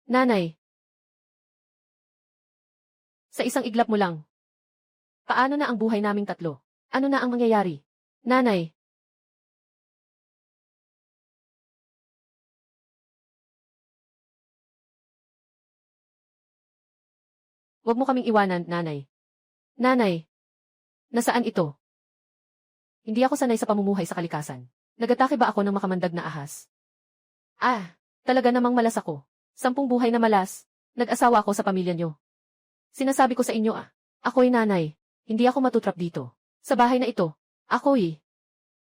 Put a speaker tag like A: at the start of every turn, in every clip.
A: Nanay, sa isang iglap mo lang. Paano na ang buhay naming tatlo? Ano na ang mangyayari? Nanay, huwag mo kaming iwanan, nanay. Nanay, nasaan ito? Hindi ako sanay sa pamumuhay sa kalikasan. Nagatake ba ako ng makamandag na ahas? Talaga namang malas ako. 10 buhay na malas. Nag-asawa ako sa pamilya nyo. Sinasabi ko sa inyo ako'y nanay. Hindi ako matutrap dito. Sa bahay na ito, ako'y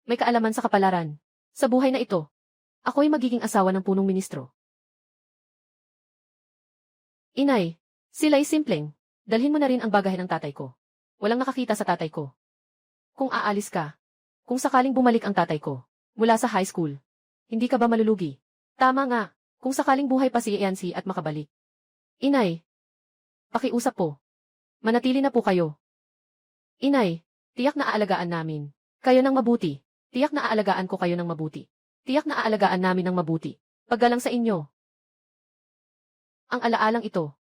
A: may kaalaman sa kapalaran. Sa buhay na ito, ako'y magiging asawa ng punong ministro. Inay, sila'y simpleng. Dalhin mo na rin ang bagahe ng tatay ko. Walang nakakita sa tatay ko. Kung aalis ka, kung sakaling bumalik ang tatay ko, mula sa high school, hindi ka ba malulugi? Tama nga, kung sakaling buhay pa si Yancy at makabalik. Inay, pakiusap po. Manatili na po kayo. Inay, tiyak na aalagaan namin kayo ng mabuti. Tiyak na aalagaan ko kayo ng mabuti. Tiyak na aalagaan namin ng mabuti. Paggalang sa inyo. Ang alaalang ito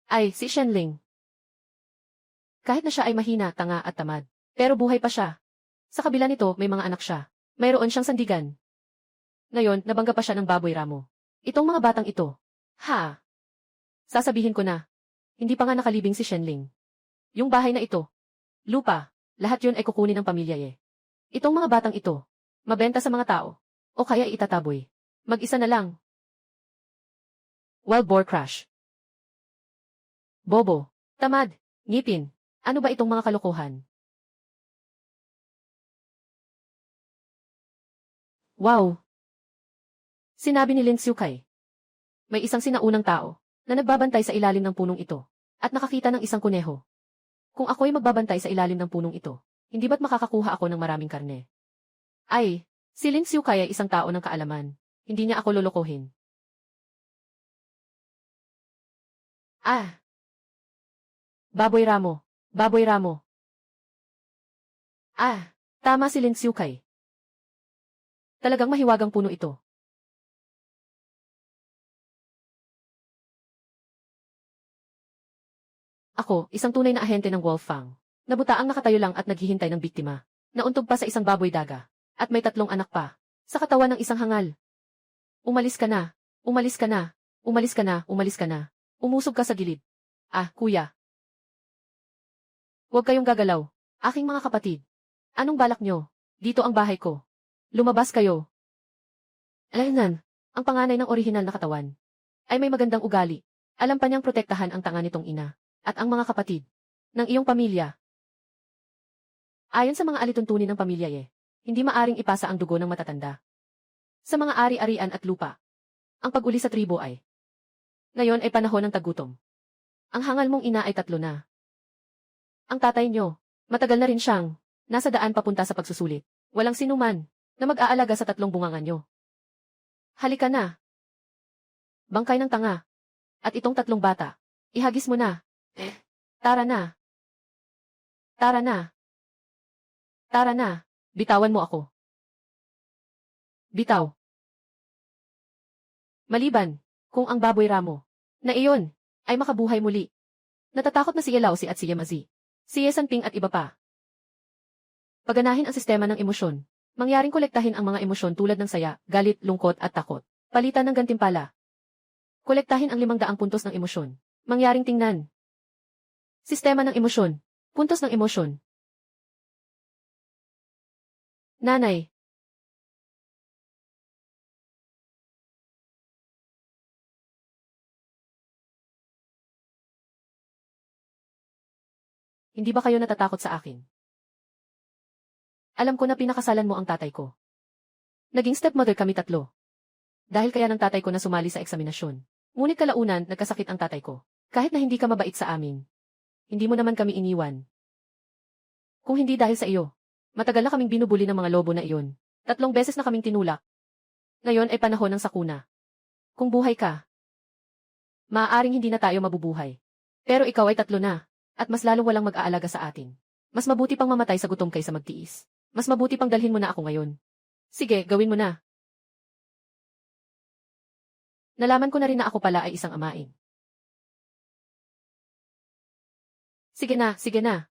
A: ay si Shenling. Kahit na siya ay mahina, tanga at tamad, pero buhay pa siya. Sa kabila nito, may mga anak siya. Mayroon siyang sandigan. Ngayon, nabangga pa siya ng baboy ramo. Itong mga batang ito. Sasabihin ko na, hindi pa nga nakalibing si Shenling. Yung bahay na ito, lupa, lahat yun ay kukunin ng pamilya Itong mga batang ito, mabenta sa mga tao, o kaya itataboy. Mag-isa na lang. Wild boar crash. Bobo, tamad, ngipin, ano ba itong mga kalokohan? Wow! Sinabi ni Lin Xiukay. May isang sinaunang tao na nagbabantay sa ilalim ng punong ito at nakakita ng isang kuneho. Kung ako'y magbabantay sa ilalim ng punong ito, hindi ba't makakakuha ako ng maraming karne? Si Lin Xiukay ay isang tao ng kaalaman. Hindi niya ako lolokohin. Baboy ramo. Baboy ramo. Tama si Lin Xiukay. Talagang mahiwagang puno ito. Ako, isang tunay na ahente ng Wolfang. Nabutaang nakatayo lang at naghihintay ng biktima. Nauntog pa sa isang baboy daga. At may 3 anak pa. Sa katawan ng isang hangal. Umalis ka na. Umalis ka na. Umalis ka na. Umalis ka na. Umusog ka sa gilid. Kuya. Huwag kayong gagalaw. Aking mga kapatid. Anong balak nyo? Dito ang bahay ko. Lumabas kayo. Alaynan, ang panganay ng orihinal na katawan ay may magandang ugali. Alam pa niyang protektahan ang tanga nitong ina at ang mga kapatid ng iyong pamilya. Ayon sa mga alituntunin ng pamilya hindi maaring ipasa ang dugo ng matatanda. Sa mga ari-arian at lupa, ang pag-uli sa tribo ay ngayon ay panahon ng tagutom. Ang hangal mong ina ay 3 na. Ang tatay nyo, matagal na rin siyang nasa daan papunta sa pagsusulit. Walang sinuman na mag-aalaga sa 3 bungangan nyo. Halika na. Bangkay ng tanga. At itong 3 bata, ihagis mo na. Tara na. Tara na. Tara na. Bitawan mo ako. Bitaw. Maliban, kung ang baboy ramo, na iyon, ay makabuhay muli. Natatakot na si Yelao at si Yamazi, si Yesanping at iba pa. Paganahin ang sistema ng emosyon. Mangyaring kolektahin ang mga emosyon tulad ng saya, galit, lungkot at takot. Palitan ng gantimpala. Kolektahin ang 500 puntos ng emosyon. Mangyaring tingnan. Sistema ng emosyon. Puntos ng emosyon. Nanay. Hindi ba kayo natatakot sa akin? Alam ko na pinakasalan mo ang tatay ko. Naging stepmother kami 3. Dahil kaya ng tatay ko na sumali sa eksaminasyon. Ngunit kalaunan, nagkasakit ang tatay ko. Kahit na hindi ka mabait sa amin. Hindi mo naman kami iniwan. Kung hindi dahil sa iyo, matagal na kaming binubuli ng mga lobo na iyon. 3 beses na kaming tinulak. Ngayon ay panahon ng sakuna. Kung buhay ka, maaaring hindi na tayo mabubuhay. Pero ikaw ay 3 na, at mas lalong walang mag-aalaga sa atin. Mas mabuti pang mamatay sa gutom kaysa magtiis. Mas mabuti pang dalhin mo na ako ngayon. Sige, gawin mo na. Nalaman ko na rin na ako pala ay isang amain. Sige na, sige na.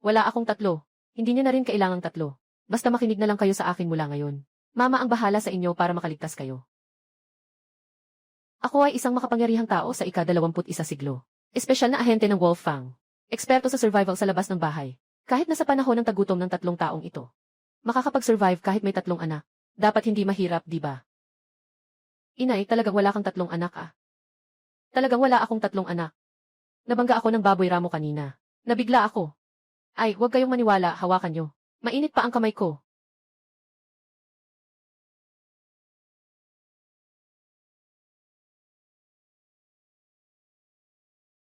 A: Wala akong tatlo. Hindi niyo na rin kailangang tatlo. Basta makinig na lang kayo sa akin mula ngayon. Mama ang bahala sa inyo para makaligtas kayo. Ako ay isang makapangyarihang tao sa ika-21 siglo. Espesyal na ahente ng Wolfang. Eksperto sa survival sa labas ng bahay. Kahit nasa panahon ng tagutom ng 3 taong ito. Makakapag-survive kahit may 3 anak. Dapat hindi mahirap, di ba? Inay, talagang wala kang 3 anak ah. Talagang wala akong 3 anak. Nabangga ako ng baboy ramo kanina. Nabigla ako. Ay, huwag kayong maniwala, hawakan nyo. Mainit pa ang kamay ko.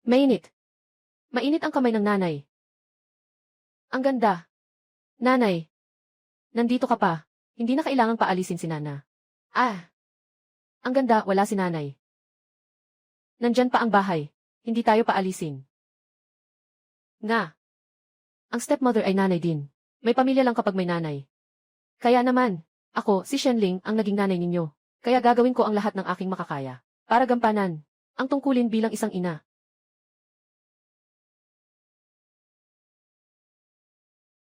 A: Mainit. Mainit ang kamay ng nanay. Ang ganda. Nanay. Nandito ka pa. Hindi na kailangang paalisin si Nana. Ah. Ang ganda, wala si nanay. Nandyan pa ang bahay. Hindi tayo paalisin. Nga. Ang stepmother ay nanay din. May pamilya lang kapag may nanay. Kaya naman, ako, si Shenling, ang naging nanay ninyo. Kaya gagawin ko ang lahat ng aking makakaya. Para gampanan. Ang tungkulin bilang isang ina.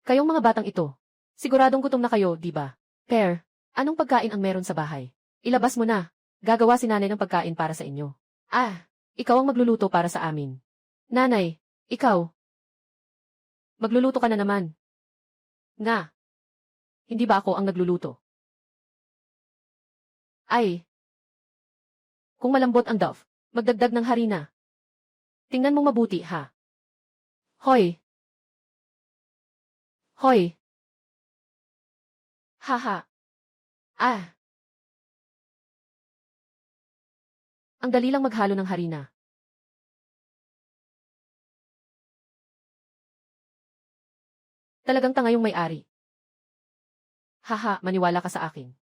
A: Kayong mga batang ito. Siguradong gutom na kayo, di ba? Pear, anong pagkain ang meron sa bahay? Ilabas mo na. Gagawa si nanay ng pagkain para sa inyo. Ah, ikaw ang magluluto para sa amin. Nanay, ikaw. Magluluto ka na naman. Nga. Hindi ba ako ang nagluluto? Ay. Kung malambot ang dough, magdagdag ng harina. Tingnan mong mabuti, ha? Hoy. Hoy. Haha. Ah. Ang dali lang maghalo ng harina. Talagang tanga yung may-ari. Haha, maniwala ka sa akin.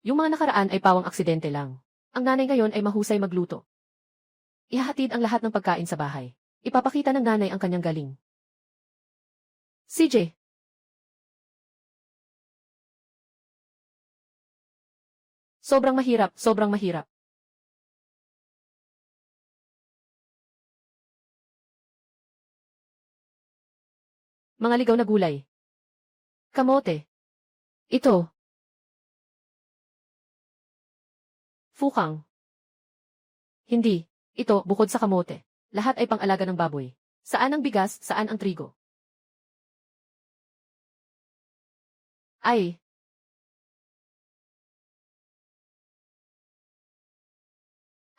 A: Yung mga nakaraan ay pawang aksidente lang. Ang nanay ngayon ay mahusay magluto. Ihahatid ang lahat ng pagkain sa bahay. Ipapakita ng nanay ang kanyang galing. CJ. Sobrang mahirap, sobrang mahirap. Mga ligaw na gulay. Kamote. Ito. Fukang. Hindi. Ito, bukod sa kamote. Lahat ay pang-alaga ng baboy. Saan ang bigas, saan ang trigo? Ay.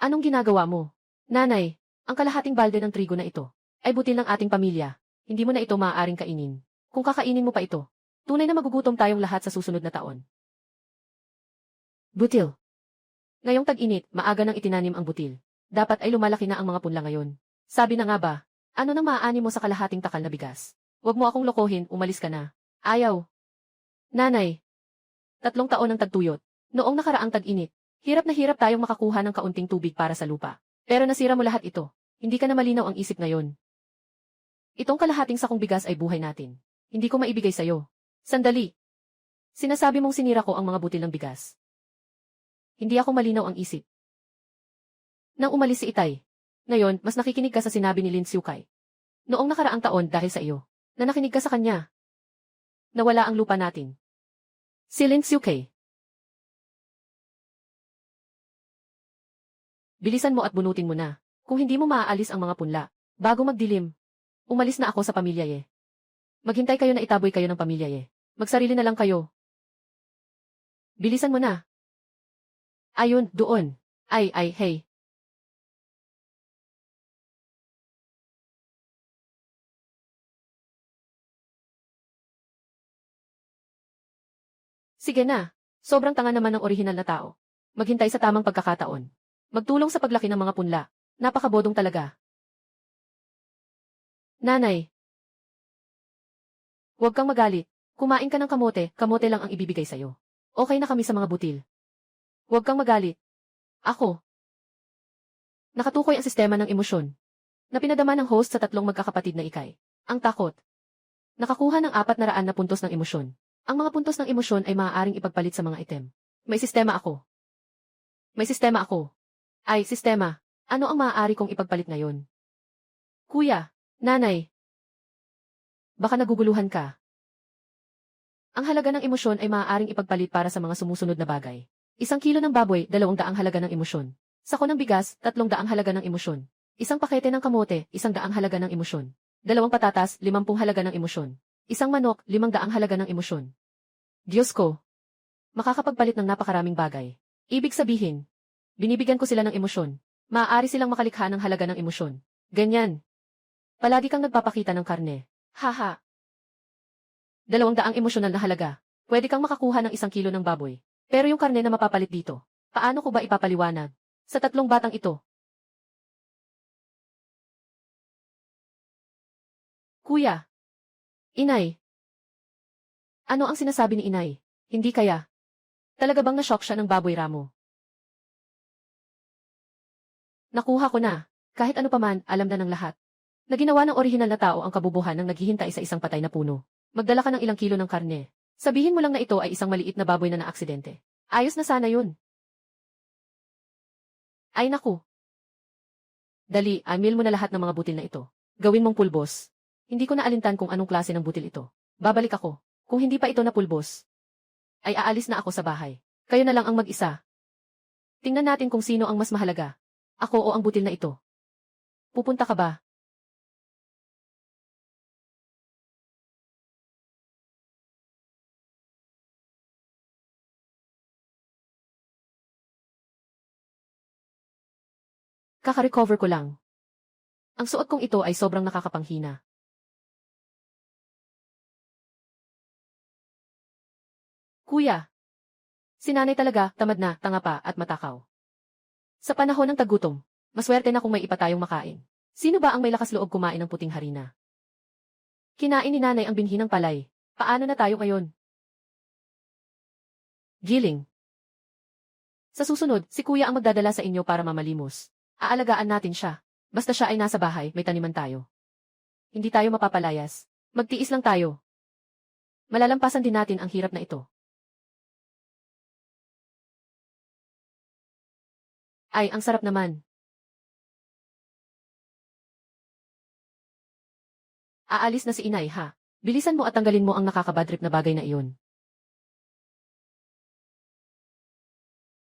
A: Anong ginagawa mo? Nanay, ang kalahating balde ng trigo na ito ay butil ng ating pamilya. Hindi mo na ito maaaring kainin. Kung kakainin mo pa ito, tunay na magugutom tayong lahat sa susunod na taon. Butil. Ngayong tag-init, maaga nang itinanim ang butil. Dapat ay lumalaki na ang mga punla ngayon. Sabi na nga ba, ano nang maaani mo sa kalahating takal na bigas? Huwag mo akong lokohin, umalis ka na. Ayaw. Nanay. 3 taon ang tagtuyot. Noong nakaraang tag-init, hirap na hirap tayong makakuha ng kaunting tubig para sa lupa. Pero nasira mo lahat ito. Hindi ka na malinaw ang isip ngayon. Itong kalahating sakong bigas ay buhay natin. Hindi ko maibigay sa'yo. Sandali. Sinasabi mong sinira ko ang mga butil ng bigas. Hindi ako malinaw ang isip. Nang umalis si Itay. Ngayon, mas nakikinig ka sa sinabi ni Lin Xiukai. Noong nakaraang taon dahil sa iyo, na nakinig ka sa kanya. Nawala ang lupa natin. Si Lin Xiukai. Bilisan mo at bunutin mo na. Kung hindi mo maaalis ang mga punla, bago magdilim, umalis na ako sa pamilya ye. Maghintay kayo na itaboy kayo ng pamilya ye. Magsarili na lang kayo. Bilisan mo na. Ayun, doon. Ay, hey. Sige na. Sobrang tanga naman ng orihinal na tao. Maghintay sa tamang pagkakataon. Magtulong sa paglaki ng mga punla. Napakabodong talaga. Nanay. Huwag kang magalit. Kumain ka ng kamote, kamote lang ang ibibigay sa'yo. Okay na kami sa mga butil. Huwag kang magalit. Ako. Nakatukoy ang sistema ng emosyon. Na pinadama ng host sa 3 magkakapatid na ikay. Ang takot. Nakakuha ng 400 na puntos ng emosyon. Ang mga puntos ng emosyon ay maaaring ipagpalit sa mga item. May sistema ako. May sistema ako. Ay, sistema. Ano ang maaari kong ipagpalit ngayon? Kuya, nanay. Baka naguguluhan ka. Ang halaga ng emosyon ay maaaring ipagpalit para sa mga sumusunod na bagay. 1 kilo ng baboy, 200 halaga ng emosyon. Sako ng bigas, 300 halaga ng emosyon. Isang pakete ng kamote, 100 halaga ng emosyon. 2 patatas, 50 halaga ng emosyon. Isang manok, 500 halaga ng emosyon. Diyos ko! Makakapagpalit ng napakaraming bagay. Ibig sabihin, binibigyan ko sila ng emosyon. Maaari silang makalikha ng halaga ng emosyon. Ganyan. Palagi kang nagpapakita ng karne. Haha. 200 emosyonal na halaga. Pwede kang makakuha ng 1 kilo ng baboy. Pero yung karne na mapapalit dito, paano ko ba ipapaliwanag? Sa 3 batang ito. Kuya. Inay. Ano ang sinasabi ni inay? Hindi kaya. Talaga bang na-shock siya ng baboy ramo? Nakuha ko na. Kahit ano paman, alam na ng lahat. Na ginawa ng orihinal na tao ang kabubuhan ng naghihintay sa isang patay na puno. Magdala ka ng ilang kilo ng karne. Sabihin mo lang na ito ay isang maliit na baboy na naaksidente. Ayos na sana yun. Ay naku. Dali, amil mo na lahat ng mga butil na ito. Gawin mong pulbos. Hindi ko na alintan kung anong klase ng butil ito. Babalik ako. Kung hindi pa ito na pulbos, ay aalis na ako sa bahay. Kayo na lang ang mag-isa. Tingnan natin kung sino ang mas mahalaga. Ako o ang butil na ito. Pupunta ka ba? Kaka-recover ko lang. Ang suot kong ito ay sobrang nakakapanghina. Kuya. Si nanay talaga, tamad na, tanga pa, at matakaw. Sa panahon ng tagutom, maswerte na kung may ipa tayong makain. Sino ba ang may lakas loob kumain ng puting harina? Kinain ni nanay ang binhi ng palay. Paano na tayo ngayon? Giling. Sa susunod, si kuya ang magdadala sa inyo para mamalimos. Aalagaan natin siya. Basta siya ay nasa bahay, may taniman tayo. Hindi tayo mapapalayas. Magtiis lang tayo. Malalampasan din natin ang hirap na ito. Ay, ang sarap naman. Aalis na si inay ha. Bilisan mo at tanggalin mo ang nakakabadrip na bagay na iyon.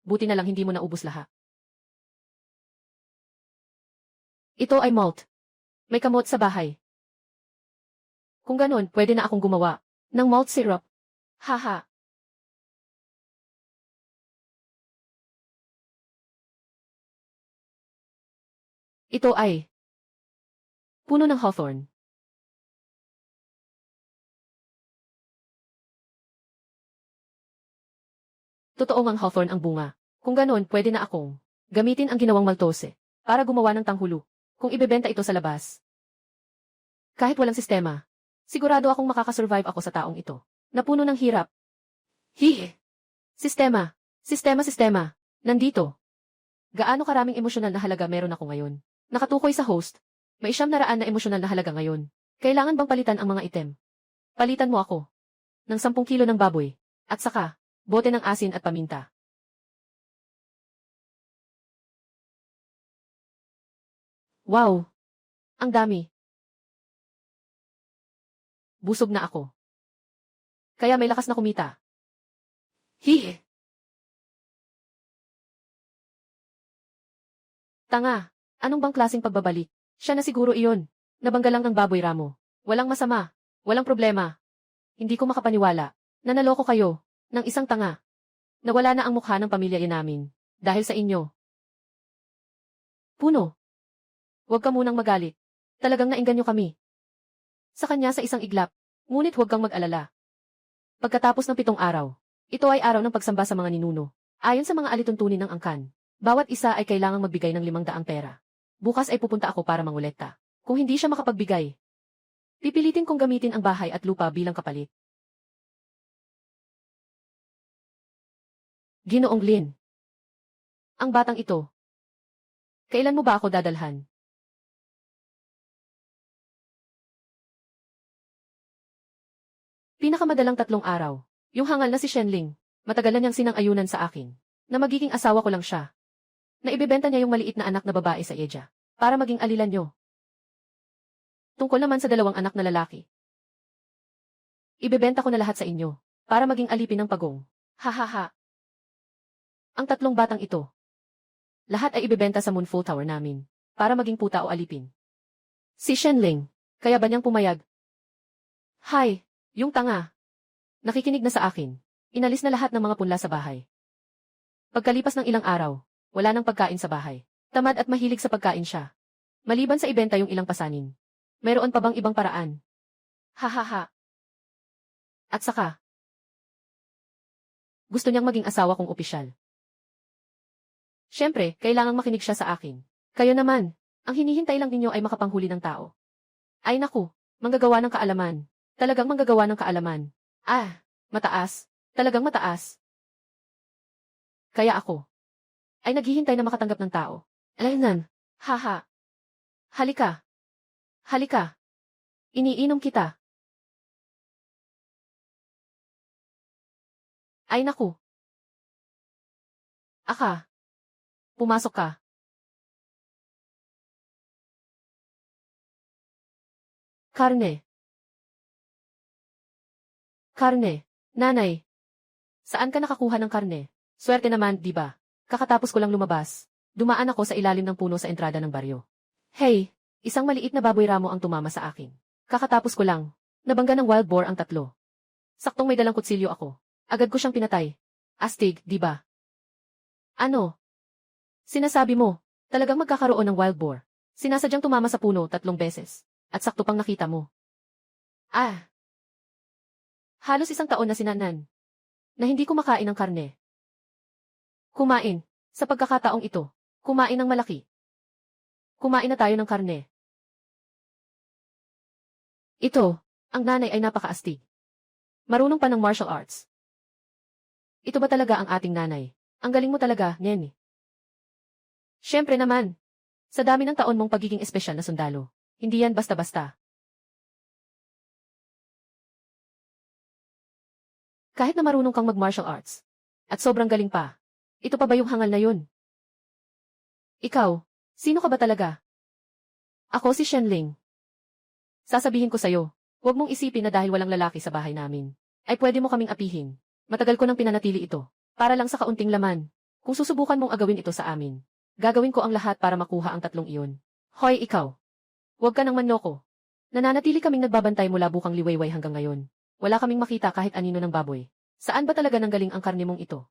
A: Buti na lang hindi mo naubos lahat. Ito ay malt. May kamot sa bahay. Kung ganun, pwede na akong gumawa ng malt syrup. Haha. Ito ay puno ng hawthorn. Totoo ngang hawthorn ang bunga. Kung ganun, pwede na akong gamitin ang ginawang maltose para gumawa ng tanghulo. Kung ibebenta ito sa labas. Kahit walang sistema, sigurado akong makakasurvive ako sa taong ito. Na puno ng hirap. Hihi. Sistema. Sistema. Nandito. Gaano karaming emosyonal na halaga meron ako ngayon? Nakatukoy sa host. May 900 na emosyonal na halaga ngayon. Kailangan bang palitan ang mga item? Palitan mo ako. Ng 10 kilo ng baboy. At saka, bote ng asin at paminta. Wow! Ang dami. Busog na ako. Kaya may lakas na kumita. Hihi! Tanga! Anong bang klaseng pagbabalik? Siya na siguro iyon. Nabangga lang ng baboy ramo. Walang masama. Walang problema. Hindi ko makapaniwala na naloko kayo ng isang tanga. Nawala na ang mukha ng pamilya namin dahil sa inyo. Puno. Huwag ka munang magalit. Talagang naengganyo kami. Sa kanya sa isang iglap. Ngunit huwag kang mag-alala. Pagkatapos ng 7 araw, ito ay araw ng pagsamba sa mga ninuno. Ayon sa mga alituntunin ng angkan, bawat isa ay kailangang magbigay ng 500 pera. Bukas ay pupunta ako para mangolekta. Kung hindi siya makapagbigay, pipilitin kong gamitin ang bahay at lupa bilang kapalit. Ginoong Lin. Ang batang ito. Kailan mo ba ako dadalhan? Pinakamadalang 3 araw. Yung hangal na si Shenling. Matagal na niyang sinang-ayunan sa akin. Na magiging asawa ko lang siya. Na ibebenta niya yung maliit na anak na babae sa Eja. Para maging alilan niyo. Tungkol naman sa 2 anak na lalaki. Ibebenta ko na lahat sa inyo. Para maging alipin ng pagong. Hahaha. Ang 3 batang ito. Lahat ay ibebenta sa Moonfall Tower namin. Para maging puta o alipin. Si Shenling. Kaya ba niyang pumayag? Hay, yung tanga. Nakikinig na sa akin. Inalis na lahat ng mga punla sa bahay. Pagkalipas ng ilang araw, wala nang pagkain sa bahay. Tamad at mahilig sa pagkain siya. Maliban sa ibenta yung ilang pasanin. Mayroon pa bang ibang paraan? Hahaha. At saka, gusto niyang maging asawa kong opisyal. Siyempre, kailangang makinig siya sa akin. Kayo naman, ang hinihintay lang ninyo ay makapanghuli ng tao. Ay naku, manggagawa ng kaalaman. Talagang manggagawa ng kaalaman. Ah, mataas. Talagang mataas. Kaya ako ay naghihintay na makatanggap ng tao. Alaynan, haha. Halika. Halika. Iniinom kita. Ay naku. Aka. Pumasok ka. Karne. Karne. Nanay. Saan ka nakakuha ng karne? Swerte naman, di ba? Kakatapos ko lang lumabas. Dumaan ako sa ilalim ng puno sa entrada ng baryo. Hey, isang maliit na baboy ramo ang tumama sa akin. Kakatapos ko lang. Nabangga ng wild boar ang 3. Saktong may dalang kutsilyo ako. Agad ko siyang pinatay. Astig, di ba? Ano? Sinasabi mo, talagang magkakaroon ng wild boar. Sinasadyang tumama sa puno 3 beses. At sakto pang nakita mo. Ah! Halos 1 taon na sinanan. Na hindi kumakain ng karne. Kumain. Sa pagkakataong ito. Kumain ng malaki. Kumain na tayo ng karne. Ito, ang nanay ay napakaastig. Marunong pa ng martial arts. Ito ba talaga ang ating nanay? Ang galing mo talaga, Neni. Siyempre naman. Sa dami ng taon mong pagiging espesyal na sundalo. Hindi yan basta-basta. Kahit na marunong kang mag-martial arts. At sobrang galing pa. Ito pa ba yung hangal na yun? Ikaw, sino ka ba talaga? Ako si Shenling. Sasabihin ko sa'yo, huwag mong isipin na dahil walang lalaki sa bahay namin, ay pwede mo kaming apihin. Matagal ko nang pinanatili ito, para lang sa kaunting laman. Kung susubukan mong agawin ito sa amin, gagawin ko ang lahat para makuha ang 3 iyon. Hoy, ikaw. Huwag ka nang manloko. Nananatili kaming nagbabantay mula bukang liwayway hanggang ngayon. Wala kaming makita kahit anino ng baboy. Saan ba talaga nanggaling ang karne mong ito?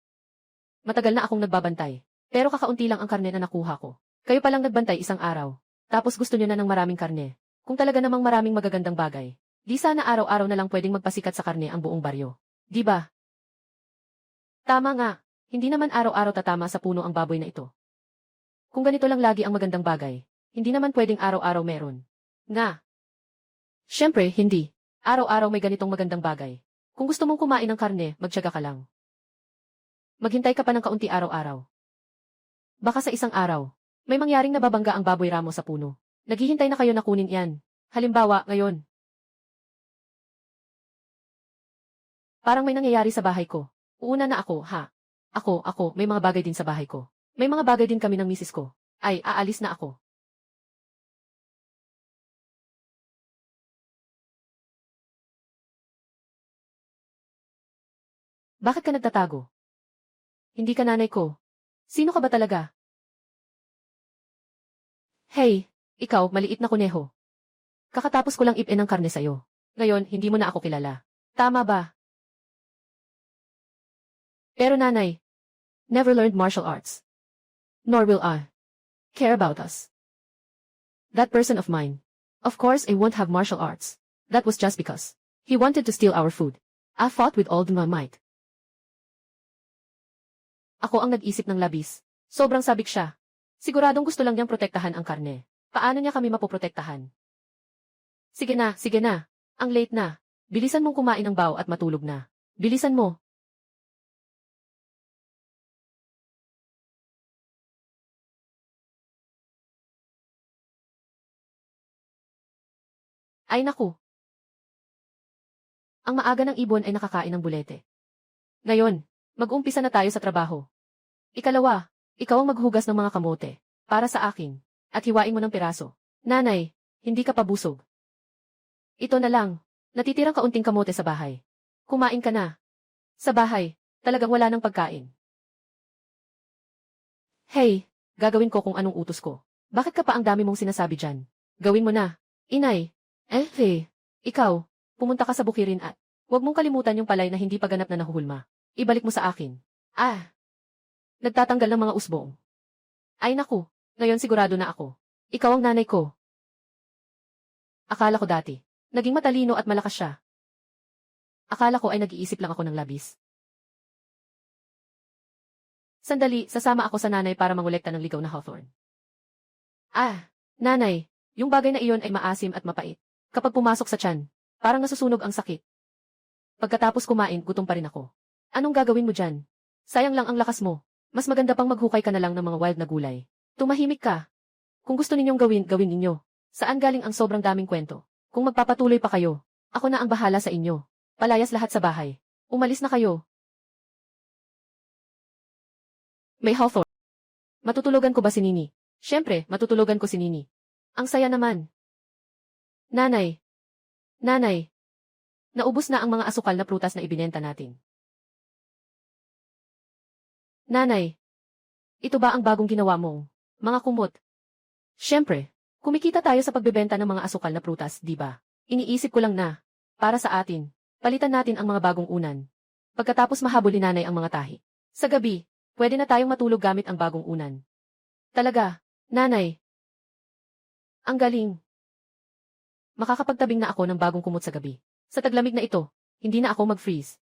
A: Matagal na akong nagbabantay, pero kakaunti lang ang karne na nakuha ko. Kayo palang nagbantay 1 araw, tapos gusto nyo na ng maraming karne. Kung talaga namang maraming magagandang bagay, di sana araw-araw na lang pwedeng magpasikat sa karne ang buong baryo. Di ba? Tama nga, hindi naman araw-araw tatama sa puno ang baboy na ito. Kung ganito lang lagi ang magandang bagay, hindi naman pwedeng araw-araw meron. Nga. Siyempre, hindi. Araw-araw may ganitong magandang bagay. Kung gusto mong kumain ng karne, magtiyaga ka lang. Maghintay ka pa ng kaunti araw-araw. Baka sa 1 araw, may mangyaring nababangga ang baboy ramo sa puno. Naghihintay na kayo na kunin yan. Halimbawa, ngayon. Parang may nangyayari sa bahay ko. Uuna na ako, ha? Ako, may mga bagay din sa bahay ko. May mga bagay din kami ng misis ko. Ay, aalis na ako. Bakit ka nagtatago? Hindi ka nanay ko. Sino ka ba talaga? Hey, ikaw, maliit na kuneho. Kakatapos ko lang ipin ng karne sa'yo. Ngayon, hindi mo na ako kilala. Tama ba? Pero nanay, never learned martial arts. Nor will I care about us. That person of mine. Of course I won't have martial arts. That was just because he wanted to steal our food. I fought with all my might. Ako ang nag-isip ng labis. Sobrang sabik siya. Siguradong gusto lang niyang protektahan ang karne. Paano niya kami mapoprotektahan? Sige na, sige na. Ang late na. Bilisan mong kumain ng bao at matulog na. Bilisan mo. Ay naku. Ang maaga ng ibon ay nakakain ng bulete. Ngayon, mag-umpisa na tayo sa trabaho. Ikalawa, ikaw ang maghugas ng mga kamote. Para sa akin. At hiwain mo ng piraso. Nanay, hindi ka pabusog. Ito na lang. Natitirang kaunting kamote sa bahay. Kumain ka na. Sa bahay, talagang wala ng pagkain. Hey, gagawin ko kung anong utos ko. Bakit ka pa ang dami mong sinasabi dyan? Gawin mo na. Inay. Hey, ikaw, pumunta ka sa bukirin at huwag mong kalimutan yung palay na hindi pa ganap na nahuhulma. Ibalik mo sa akin. Nagtatanggal ng mga usbong. Ay naku, ngayon sigurado na ako. Ikaw ang nanay ko. Akala ko dati, naging matalino at malakas siya. Akala ko ay nag-iisip lang ako ng labis. Sandali, sasama ako sa nanay para mangolekta ng ligaw na hawthorn. Nanay, yung bagay na iyon ay maasim at mapait. Kapag pumasok sa tiyan, parang nasusunog ang sakit. Pagkatapos kumain, gutom pa rin ako. Anong gagawin mo dyan? Sayang lang ang lakas mo. Mas maganda pang maghukay ka na lang ng mga wild na gulay. Tumahimik ka. Kung gusto ninyong gawin, gawin ninyo. Saan galing ang sobrang daming kwento? Kung magpapatuloy pa kayo, ako na ang bahala sa inyo. Palayas lahat sa bahay. Umalis na kayo. May hawthorn. Matutulugan ko ba si Nini? Siyempre, matutulugan ko si Nini. Ang saya naman. Nanay. Naubos na ang mga asukal na prutas na ibinenta natin. Nanay. Ito ba ang bagong ginawa mong mga kumot? Siyempre, kumikita tayo sa pagbebenta ng mga asukal na prutas, di ba? Iniisip ko lang na, para sa atin, palitan natin ang mga bagong unan. Pagkatapos mahabol ni nanay ang mga tahi. Sa gabi, pwede na tayong matulog gamit ang bagong unan. Talaga, nanay. Ang galing. Makakapagtabing na ako ng bagong kumot sa gabi. Sa taglamig na ito, hindi na ako mag-freeze.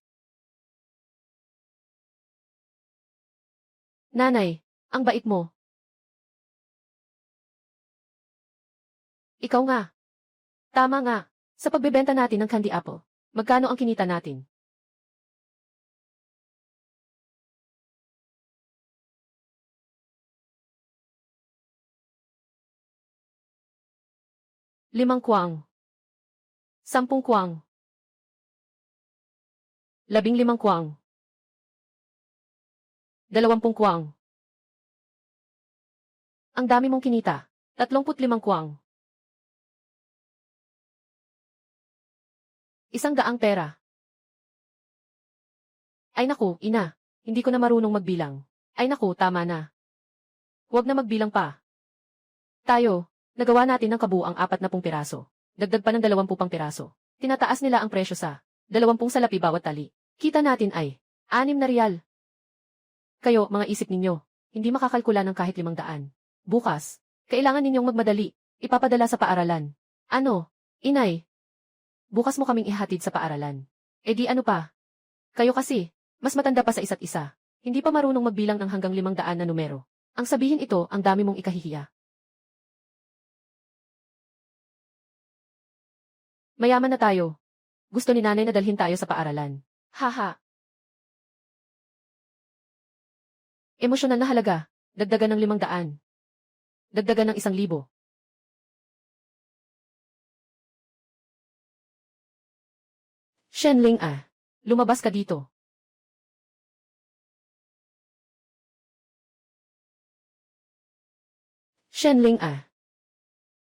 A: Nanay, ang bait mo. Ikaw nga. Tama nga. Sa pagbebenta natin ng candy apple, magkano ang kinita natin? Limang kwang. 10 kwang. 15 kwang. 20 kwang. Ang dami mong kinita. 35 kwang. 100 pera. Ay naku, ina. Hindi ko na marunong magbilang. Ay naku, tama na. Huwag na magbilang pa. Tayo, nagawa natin ng kabuang 40 piraso. Dagdag pa ng 20 pang piraso. Tinataas nila ang presyo sa 20 salapi bawat tali. Kita natin ay 6 na riyal. Kayo, mga isip ninyo, hindi makakalkula ng kahit 500. Bukas, kailangan ninyong magmadali, ipapadala sa paaralan. Ano, inay? Bukas mo kaming ihatid sa paaralan. E di ano pa? Kayo kasi, mas matanda pa sa isa't isa. Hindi pa marunong magbilang ng hanggang 500 na numero. Ang sabihin ito, ang dami mong ikahihiya. Mayaman na tayo. Gusto ni nanay na dalhin tayo sa paaralan. Haha. Emosyonal na halaga. Dagdagan ng 500. Dagdagan ng 1,000. Shenling lumabas ka dito. Shenling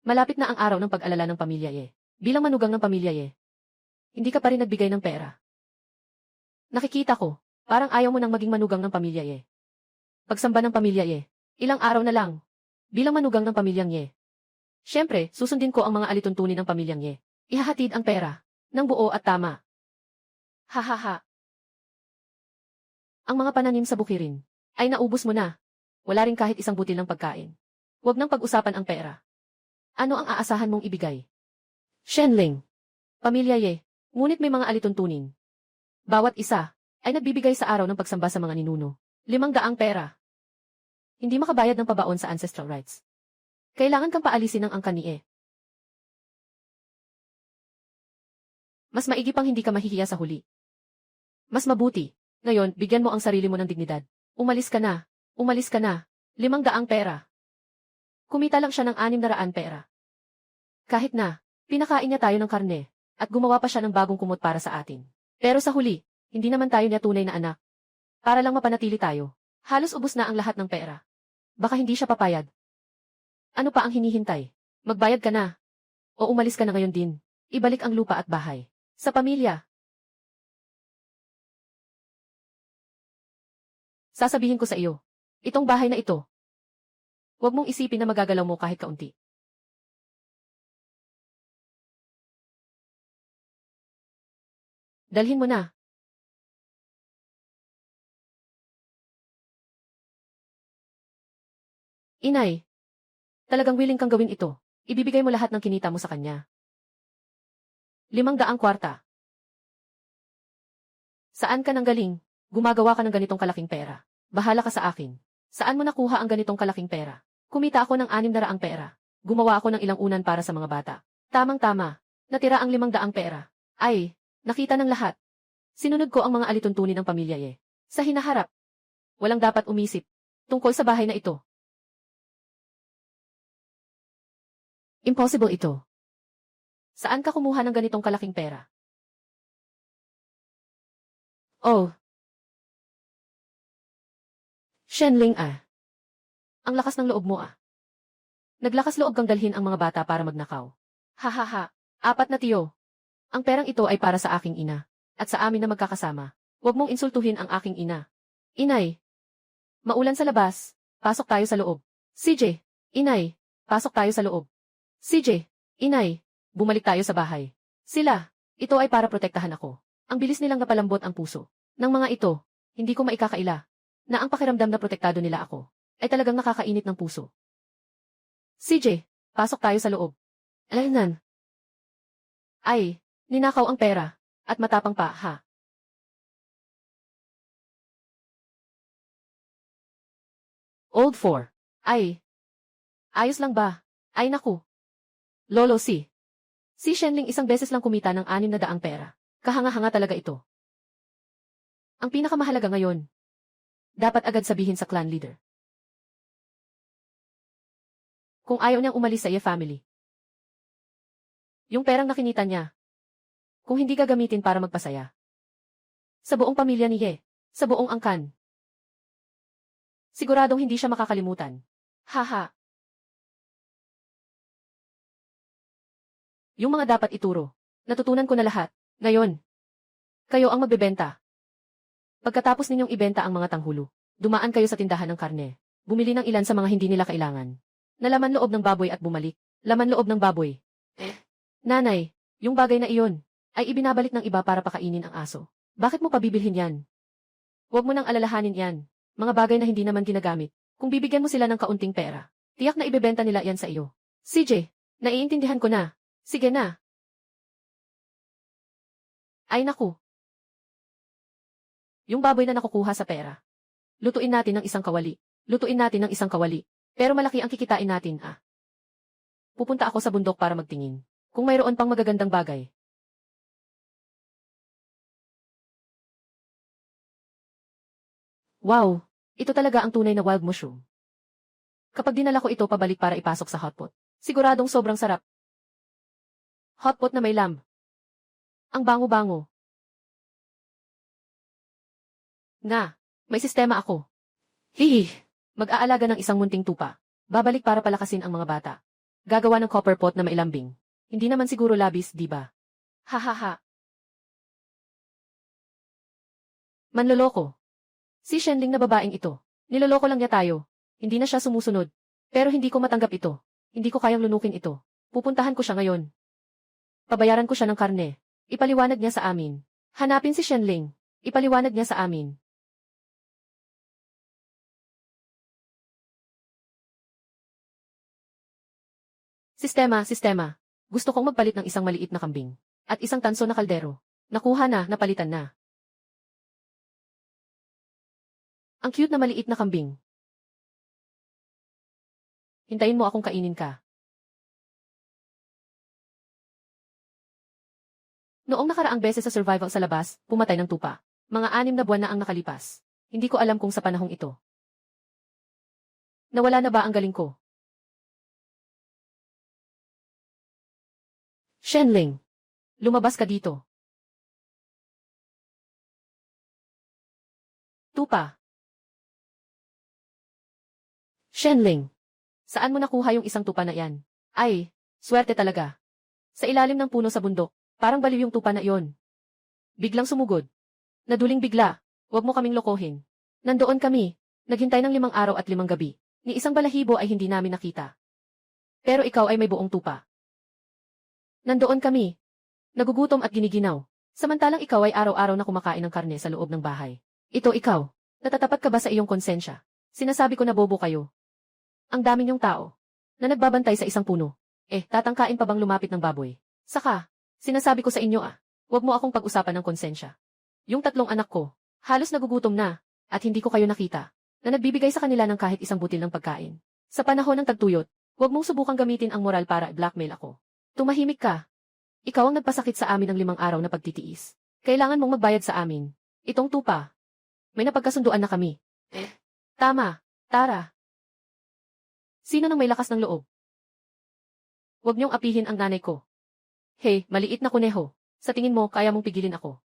A: malapit na ang araw ng pag-alala ng pamilya Bilang manugang ng pamilya hindi ka pa rin nagbigay ng pera. Nakikita ko, parang ayaw mo nang maging manugang ng pamilya Pagsamba ng pamilya ilang araw na lang. Bilang manugang ng pamilyang Siyempre, susundin ko ang mga alituntunin ng pamilyang Ihahatid ang pera, ng buo at tama. Hahaha. Ang mga pananim sa bukirin, ay naubos mo na. Wala rin kahit isang butil ng pagkain. Huwag nang pag-usapan ang pera. Ano ang aasahan mong ibigay? Shenling. Pamilya ngunit may mga alituntunin. Bawat isa, ay nagbibigay sa araw ng pagsamba sa mga ninuno. 500 pera. Hindi makabayad ng pabaon sa ancestral rites. Kailangan kang paalisin ng angkan ni Mas maigi pang hindi ka mahihiya sa huli. Mas mabuti. Ngayon, bigyan mo ang sarili mo ng dignidad. Umalis ka na. 500 pera. Kumita lang siya ng 600 pera. Kahit na, pinakain niya tayo ng karne, at gumawa pa siya ng bagong kumot para sa atin. Pero sa huli, hindi naman tayo niya tunay na anak. Para lang mapanatili tayo. Halos ubos na ang lahat ng pera. Baka hindi siya papayag. Ano pa ang hinihintay? Magbayad ka na. O umalis ka na ngayon din. Ibalik ang lupa at bahay. Sa pamilya. Sasabihin ko sa iyo. Itong bahay na ito. Huwag mong isipin na magagalaw mo kahit kaunti. Dalhin mo na. Inay, talagang willing kang gawin ito. Ibibigay mo lahat ng kinita mo sa kanya. 500 kwarta. Saan ka nang galing? Gumagawa ka ng ganitong kalaking pera. Bahala ka sa akin. Saan mo nakuha ang ganitong kalaking pera? Kumita ako ng 600 pera. Gumawa ako ng ilang unan para sa mga bata. Tamang-tama. Natira ang 500 pera. Ay, nakita ng lahat. Sinunod ko ang mga alituntunin ng pamilya Sa hinaharap. Walang dapat umisip. Tungkol sa bahay na ito. Impossible ito. Saan ka kumuha ng ganitong kalaking pera? Oh. Shenling Ang lakas ng loob mo Naglakas loob kang dalhin ang mga bata para magnakaw. Hahaha. 4 na tiyo. Ang perang ito ay para sa aking ina. At sa amin na magkakasama. Huwag mong insultuhin ang aking ina. Inay. Maulan sa labas. Pasok tayo sa loob. CJ. Inay. Pasok tayo sa loob. CJ. Inay. Bumalik tayo sa bahay. Sila. Ito ay para protektahan ako. Ang bilis nilang napalambot ang puso. Ng mga ito, hindi ko maikakaila. Na ang pakiramdam na protektado nila ako, ay talagang nakakainit ng puso. CJ, pasok tayo sa loob. Alaynan. Ay, ninakaw ang pera. At matapang pa, ha? Old 4. Ay. Ayos lang ba? Ay naku. Lolo Si Shenling isang beses lang kumita ng 600 pera. Kahanga-hanga talaga ito. Ang pinakamahalaga ngayon. Dapat agad sabihin sa clan leader. Kung ayaw niyang umalis sa family. Yung perang nakinita niya. Kung hindi gagamitin para magpasaya. Sa buong pamilya ni Sa buong angkan. Siguradong hindi siya makakalimutan. Haha. Yung mga dapat ituro. Natutunan ko na lahat. Ngayon. Kayo ang magbebenta. Pagkatapos ninyong ibenta ang mga tanghulo, dumaan kayo sa tindahan ng karne. Bumili ng ilan sa mga hindi nila kailangan. Nalaman loob ng baboy at bumalik. Laman loob ng baboy. Nanay, yung bagay na iyon, ay ibinabalik ng iba para pakainin ang aso. Bakit mo pabibilhin yan? Huwag mo nang alalahanin yan. Mga bagay na hindi naman ginagamit. Kung bibigyan mo sila ng kaunting pera, tiyak na ibebenta nila yan sa iyo. CJ, naiintindihan ko na. Sige na. Ay naku. Yung baboy na nakukuha sa pera. Lutuin natin ng isang kawali. Lutuin natin ng isang kawali. Pero malaki ang kikitain natin, Pupunta ako sa bundok para magtingin. Kung mayroon pang magagandang bagay. Wow! Ito talaga ang tunay na wild mushroom. Kapag dinala ko ito pabalik para ipasok sa hotpot, siguradong sobrang sarap. Hotpot na may lamb. Ang bango-bango. Nga, may sistema ako. Hihi, mag-aalaga ng isang munting tupa. Babalik para palakasin ang mga bata. Gagawa ng copper pot na mailambing. Hindi naman siguro labis, di ba? Hahaha. Manloloko. Si Shenling na babaeng ito. Niloloko lang niya tayo. Hindi na siya sumusunod. Pero hindi ko matanggap ito. Hindi ko kayang lunukin ito. Pupuntahan ko siya ngayon. Pabayaran ko siya ng karne. Ipaliwanag niya sa amin. Hanapin si Shenling. Ipaliwanag niya sa amin. Sistema. Gusto kong magpalit ng isang maliit na kambing. At isang tanso na kaldero. Nakuha na, napalitan na. Ang cute na maliit na kambing. Hintayin mo akong kainin ka. Noong nakaraang beses sa survival sa labas, pumatay ng tupa. Mga 6 na buwan na ang nakalipas. Hindi ko alam kung sa panahong ito. Nawala na ba ang galing ko? Shenling, lumabas ka dito. Tupa. Shenling, saan mo nakuha yung isang tupa na yan? Ay, swerte talaga. Sa ilalim ng puno sa bundok, parang baliw yung tupa na iyon. Biglang sumugod. Naduling bigla, huwag mo kaming lokohin. Nandoon kami, naghintay ng 5 araw at 5 gabi. Ni isang balahibo ay hindi namin nakita. Pero ikaw ay may buong tupa. Nandoon kami, nagugutom at giniginaw. Samantalang ikaw ay araw-araw na kumakain ng karne sa loob ng bahay. Ito ikaw, natatapat ka ba sa iyong konsensya? Sinasabi ko na bobo kayo. Ang dami niyong tao, na nagbabantay sa isang puno. Tatangkain pa bang lumapit ng baboy? Saka, sinasabi ko sa inyo huwag mo akong pag-usapan ng konsensya. Yung 3 anak ko, halos nagugutom na, at hindi ko kayo nakita, na nagbibigay sa kanila ng kahit isang butil ng pagkain. Sa panahon ng tagtuyot, huwag mong subukang gamitin ang moral para blackmail ako. Tumahimik ka. Ikaw ang nagpasakit sa amin ng 5 araw na pagtitiis. Kailangan mong magbayad sa amin. Itong tupa. May napagkasunduan na kami. Tama, Tara. Sino nang may lakas ng loob? Huwag niyong apihin ang nanay ko. Hey, maliit na kuneho. Sa tingin mo, kaya mong pigilin ako.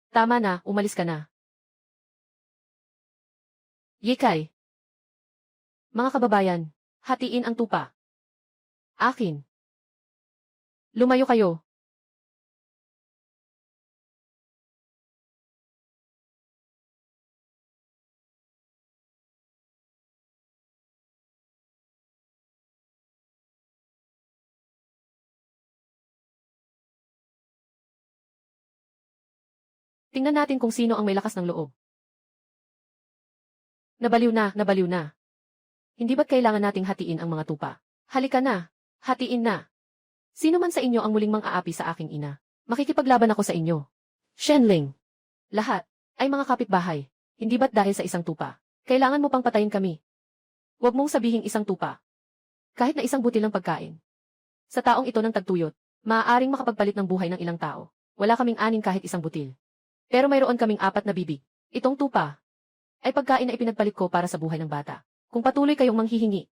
A: Tama na, umalis ka na. Yikay. Mga kababayan, hatiin ang tupa. Akin. Lumayo kayo. Tingnan natin kung sino ang may lakas ng loob. Nabaliw na. Hindi ba't kailangan nating hatiin ang mga tupa? Halika na, hatiin na. Sino man sa inyo ang muling mang-aapi sa aking ina? Makikipaglaban ako sa inyo. Shenling. Lahat ay mga kapitbahay. Hindi ba't dahil sa isang tupa? Kailangan mo pang patayin kami. Huwag mong sabihing isang tupa. Kahit na isang butil ng pagkain. Sa taong ito ng tagtuyot, maaaring makapagpalit ng buhay ng ilang tao. Wala kaming 6 kahit isang butil. Pero mayroon kaming 4 na bibig. Itong tupa ay pagkain na ipinagpalit ko para sa buhay ng bata. Kung patuloy kayong manghihingi,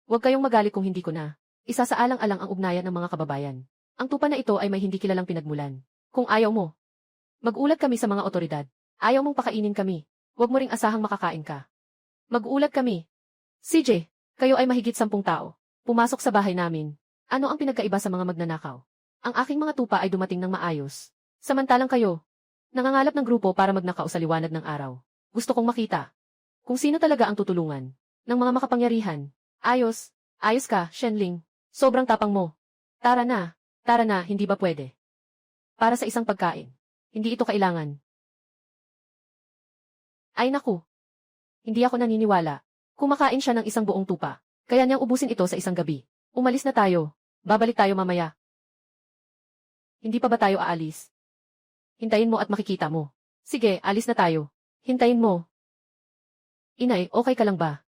A: huwag kayong magalit kung hindi ko na. Isasaalang-alang ang ugnayan ng mga kababayan. Ang tupa na ito ay may hindi kilalang pinagmulan. Kung ayaw mo, mag-ulat kami sa mga otoridad. Ayaw mong pakainin kami. Huwag mo ring asahang makakain ka. Mag-ulat kami. CJ, kayo ay mahigit 10 tao. Pumasok sa bahay namin. Ano ang pinagkaiba sa mga magnanakaw? Ang aking mga tupa ay dumating ng maayos. Samantalang kayo, nangangalap ng grupo para magnakaw sa liwanag ng araw. Gusto kong makita kung sino talaga ang tutulungan ng mga makapangyarihan. Ayos ka, Shenling. Sobrang tapang mo. Tara na, hindi ba pwede? Para sa isang pagkain. Hindi ito kailangan. Ay naku. Hindi ako naniniwala. Kumakain siya ng isang buong tupa. Kaya niyang ubusin ito sa isang gabi. Umalis na tayo. Babalik tayo mamaya. Hindi pa ba tayo aalis? Hintayin mo at makikita mo. Sige, alis na tayo. Hintayin mo. Inay, okay ka lang ba?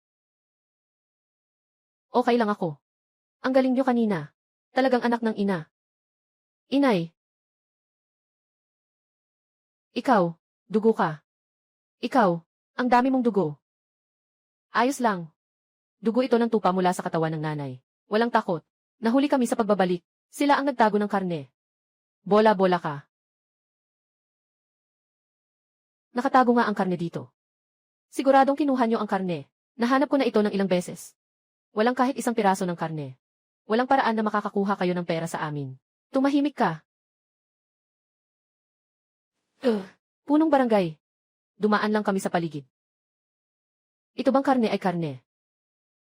A: Okay lang ako. Ang galing niyo kanina. Talagang anak ng ina. Inay. Ikaw, dugo ka. Ikaw, ang dami mong dugo. Ayos lang. Dugo ito ng tupa mula sa katawan ng nanay. Walang takot. Nahuli kami sa pagbabalik. Sila ang nagtago ng karne. Bola-bola ka. Nakatago nga ang karne dito. Siguradong kinuha niyo ang karne. Nahanap ko na ito ng ilang beses. Walang kahit isang piraso ng karne. Walang paraan na makakakuha kayo ng pera sa amin. Tumahimik ka. Punong barangay. Dumaan lang kami sa paligid. Ito bang karne ay karne?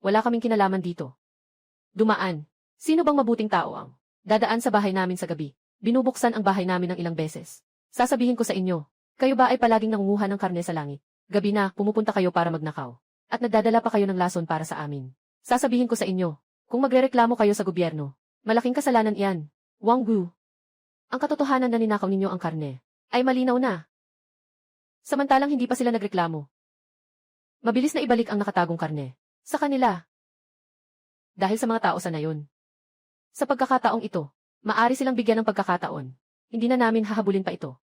A: Wala kaming kinalaman dito. Dumaan. Sino bang mabuting tao ang dadaan sa bahay namin sa gabi? Binubuksan ang bahay namin ng ilang beses. Sasabihin ko sa inyo, kayo ba ay palaging nangunguha ng karne sa langit? Gabi na, pumupunta kayo para magnakaw. At nagdadala pa kayo ng lason para sa amin. Sasabihin ko sa inyo, kung magrereklamo kayo sa gobyerno, malaking kasalanan iyan. Wang Gu. Ang katotohanan na ninakaw ninyo ang karne ay malinaw na. Samantalang hindi pa sila nagreklamo. Mabilis na ibalik ang nakatagong karne sa kanila. Dahil sa mga tao sa nayon. Sa pagkakataong ito, maari silang bigyan ng pagkakataon. Hindi na namin hahabulin pa ito.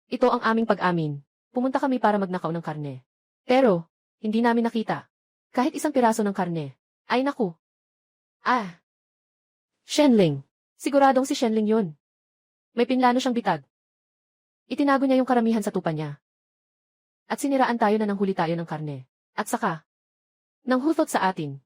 A: Ito ang aming pag-amin. Pumunta kami para magnakaw ng karne. Pero, hindi namin nakita. Kahit isang piraso ng karne. Ay naku. Shenling. Siguradong si Shenling yun. May pinlano siyang bitag. Itinago niya yung karamihan sa tupa niya. At siniraan tayo na nanghuli tayo ng karne. At saka, nang huthot sa atin.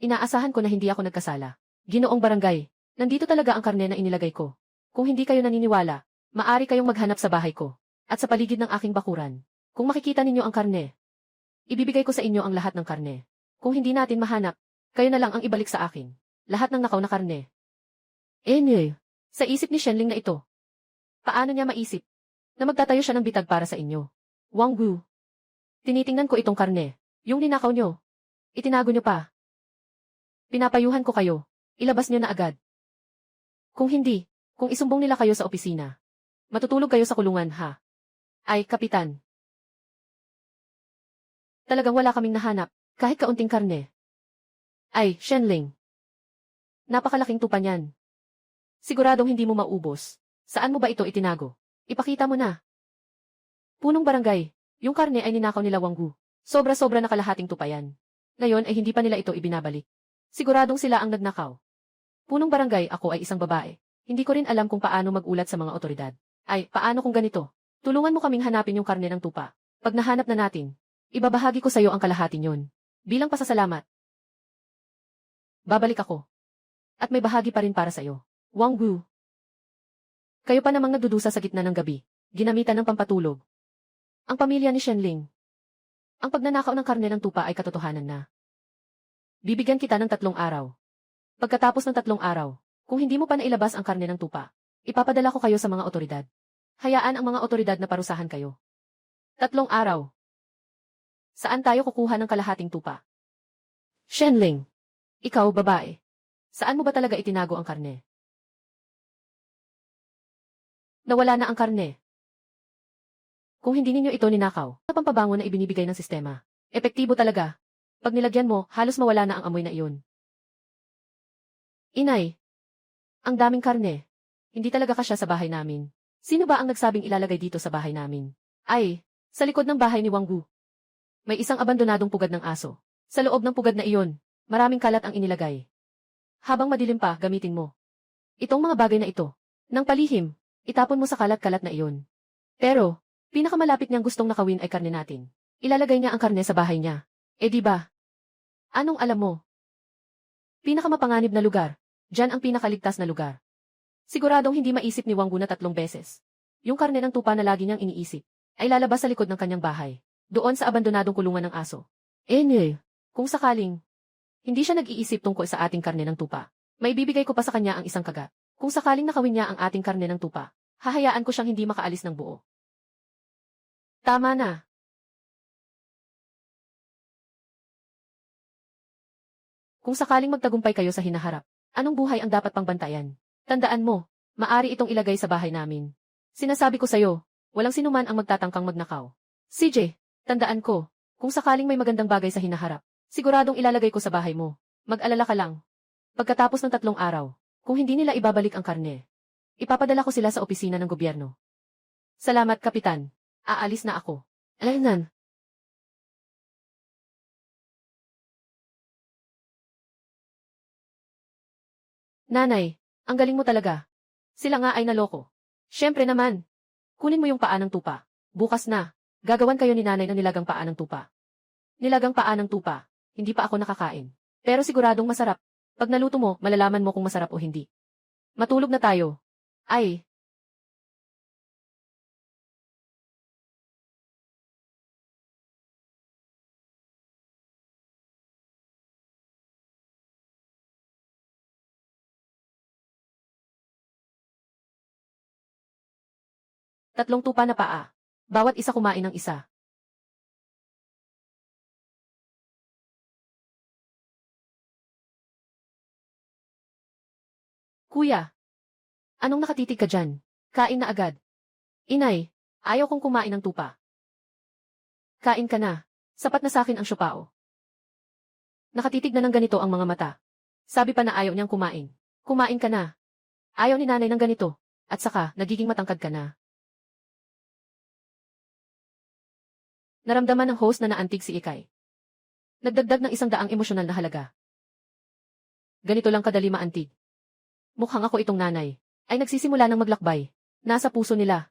A: Inaasahan ko na hindi ako nagkasala. Ginoong barangay, nandito talaga ang karne na inilagay ko. Kung hindi kayo naniniwala, maari kayong maghanap sa bahay ko, at sa paligid ng aking bakuran. Kung makikita ninyo ang karne, ibibigay ko sa inyo ang lahat ng karne. Kung hindi natin mahanap, kayo na lang ang ibalik sa akin. Lahat ng nakaw na karne. Sa isip ni Shenling na ito. Paano niya maisip na magtatayo siya ng bitag para sa inyo? Wang Wu. Tinitingnan ko itong karne. Yung ninakaw nyo. Itinago nyo pa. Pinapayuhan ko kayo. Ilabas nyo na agad. Kung hindi, kung isumbong nila kayo sa opisina, matutulog kayo sa kulungan, ha? Ay, Kapitan. Talagang wala kaming nahanap, kahit kaunting karne. Ay, Shenling. Napakalaking tupa niyan. Siguradong hindi mo maubos. Saan mo ba ito itinago? Ipakita mo na. Punong barangay, yung karne ay ninakaw nila Wang Wu. Sobra-sobra na kalahating tupa yan. Ngayon ay hindi pa nila ito ibinabalik. Siguradong sila ang nagnakaw. Punong barangay, ako ay isang babae. Hindi ko rin alam kung paano magulat sa mga otoridad. Ay, paano kung ganito? Tulungan mo kaming hanapin yung karne ng tupa. Pag nahanap na natin, ibabahagi ko sa iyo ang kalahati niyon. Bilang pasasalamat. Babalik ako. At may bahagi pa rin para sa iyo. Wang Wu. Kayo pa namang nagdudusa sa gitna ng gabi, ginamitan ng pampatulog. Ang pamilya ni Shenling. Ang pagnanakaw ng karne ng tupa ay katotohanan na. Bibigyan kita ng 3 araw. Pagkatapos ng 3 araw, kung hindi mo pa nailabas ang karne ng tupa, ipapadala ko kayo sa mga otoridad. Hayaan ang mga otoridad na parusahan kayo. 3 araw. Saan tayo kukuha ng kalahating tupa? Shenling. Ikaw, babae. Saan mo ba talaga itinago ang karne? Nawala na ang karne. Kung hindi ninyo ito ninakaw, sa pampabango na ibinibigay ng sistema, epektibo talaga. Pag nilagyan mo, halos mawala na ang amoy na iyon. Inay, ang daming karne. Hindi talaga kasya sa bahay namin. Sino ba ang nagsabing ilalagay dito sa bahay namin? Ay, sa likod ng bahay ni Wang Wu. May isang abandonadong pugad ng aso. Sa loob ng pugad na iyon, maraming kalat ang inilagay. Habang madilim pa, gamitin mo itong mga bagay na ito. Nang palihim, itapon mo sa kalat-kalat na iyon. Pero, pinakamalapit niyang gustong nakawin ay karne natin. Ilalagay niya ang karne sa bahay niya. Eh di ba? Anong alam mo? Pinakamapanganib na lugar. Diyan ang pinakaligtas na lugar. Siguradong hindi maisip ni Wang Wu na 3 beses. Yung karne ng tupa na lagi niyang iniisip, ay lalabas sa likod ng kanyang bahay. Doon sa abandonadong kulungan ng aso. Kung sakaling, hindi siya nag-iisip tungkol sa ating karne ng tupa, may bibigay ko pa sa kanya ang isang kagat. Kung sakaling nakawin niya ang ating karne ng tupa, hahayaan ko siyang hindi makaalis ng buo. Tama na. Kung sakaling magtagumpay kayo sa hinaharap, anong buhay ang dapat pangbantayan? Tandaan mo, maari itong ilagay sa bahay namin. Sinasabi ko sa'yo, walang sinuman ang magtatangkang magnakaw. CJ, tandaan ko, kung sakaling may magandang bagay sa hinaharap, siguradong ilalagay ko sa bahay mo. Mag-alala ka lang. Pagkatapos ng 3 araw, kung hindi nila ibabalik ang karne, ipapadala ko sila sa opisina ng gobyerno. Salamat, Kapitan. Aalis na ako. Alaynan. Nanay, ang galing mo talaga. Sila nga ay naloko. Siyempre naman. Kunin mo yung paa ng tupa. Bukas na. Gagawan kayo ni nanay ng nilagang paa ng tupa. Nilagang paa ng tupa. Hindi pa ako nakakain. Pero siguradong masarap. Pag naluto mo, malalaman mo kung masarap o hindi. Matulog na tayo. Ay. Tatlong tupa na paa. Bawat isa kumain ng isa. Kuya. Anong nakatitig ka dyan? Kain na agad. Inay, ayaw kong kumain ng tupa. Kain ka na. Sapat na sa akin ang siopao. Nakatitig na ng ganito ang mga mata. Sabi pa na ayaw niyang kumain. Kumain ka na. Ayaw ni nanay ng ganito. At saka, nagiging matangkad ka na. Naramdaman ng host na naantig si Ikay. Nagdagdag ng 100 emosyonal na halaga. Ganito lang kadali maantig. Mukhang ako itong nanay. Ay nagsisimula ng maglakbay. Nasa puso nila.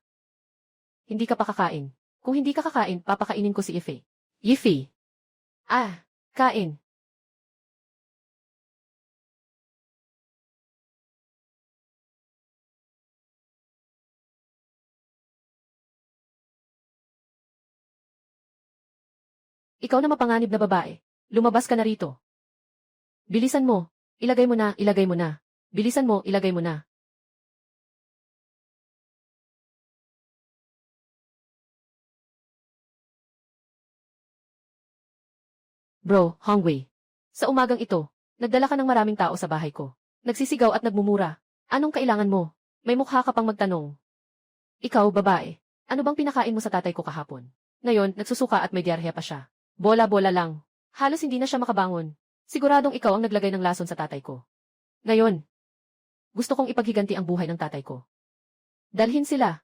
A: Hindi ka pa kakain. Kung hindi ka kakain, papakainin ko si Yifi. Yifi. Kain. Ikaw na mapanganib na babae. Lumabas ka na rito. Bilisan mo. Ilagay mo na, ilagay mo na. Bilisan mo, ilagay mo na. Bro, Hongwei. Sa umagang ito, nagdala ka ng maraming tao sa bahay ko. Nagsisigaw at nagmumura. Anong kailangan mo? May mukha ka pang magtanong. Ikaw, babae. Ano bang pinakain mo sa tatay ko kahapon? Ngayon, nagsusuka at may diarrhea pa siya. Bola-bola lang. Halos hindi na siya makabangon. Siguradong ikaw ang naglagay ng lason sa tatay ko. Ngayon, gusto kong ipaghiganti ang buhay ng tatay ko. Dalhin sila.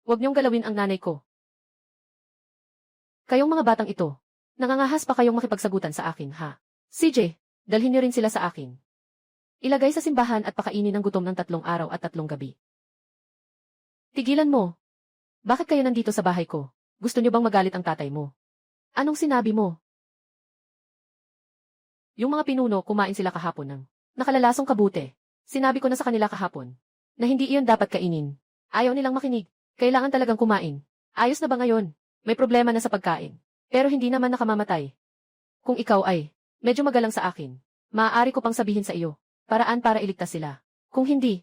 A: Huwag niyong galawin ang nanay ko. Kayong mga batang ito, nangangahas pa kayong makipagsagutan sa akin, ha? CJ, dalhin niyo rin sila sa akin. Ilagay sa simbahan at pakainin ng gutom ng 3 araw at 3 gabi. Tigilan mo. Bakit kayo nandito sa bahay ko? Gusto niyo bang magalit ang tatay mo? Anong sinabi mo? Yung mga pinuno kumain sila kahapon ng nakalalasong kabute. Sinabi ko na sa kanila kahapon na hindi iyon dapat kainin. Ayaw nilang makinig. Kailangan talagang kumain. Ayos na ba ngayon? May problema na sa pagkain. Pero hindi naman nakamamatay. Kung ikaw ay medyo magalang sa akin, maaari ko pang sabihin sa iyo, paraan para iligtas sila. Kung hindi,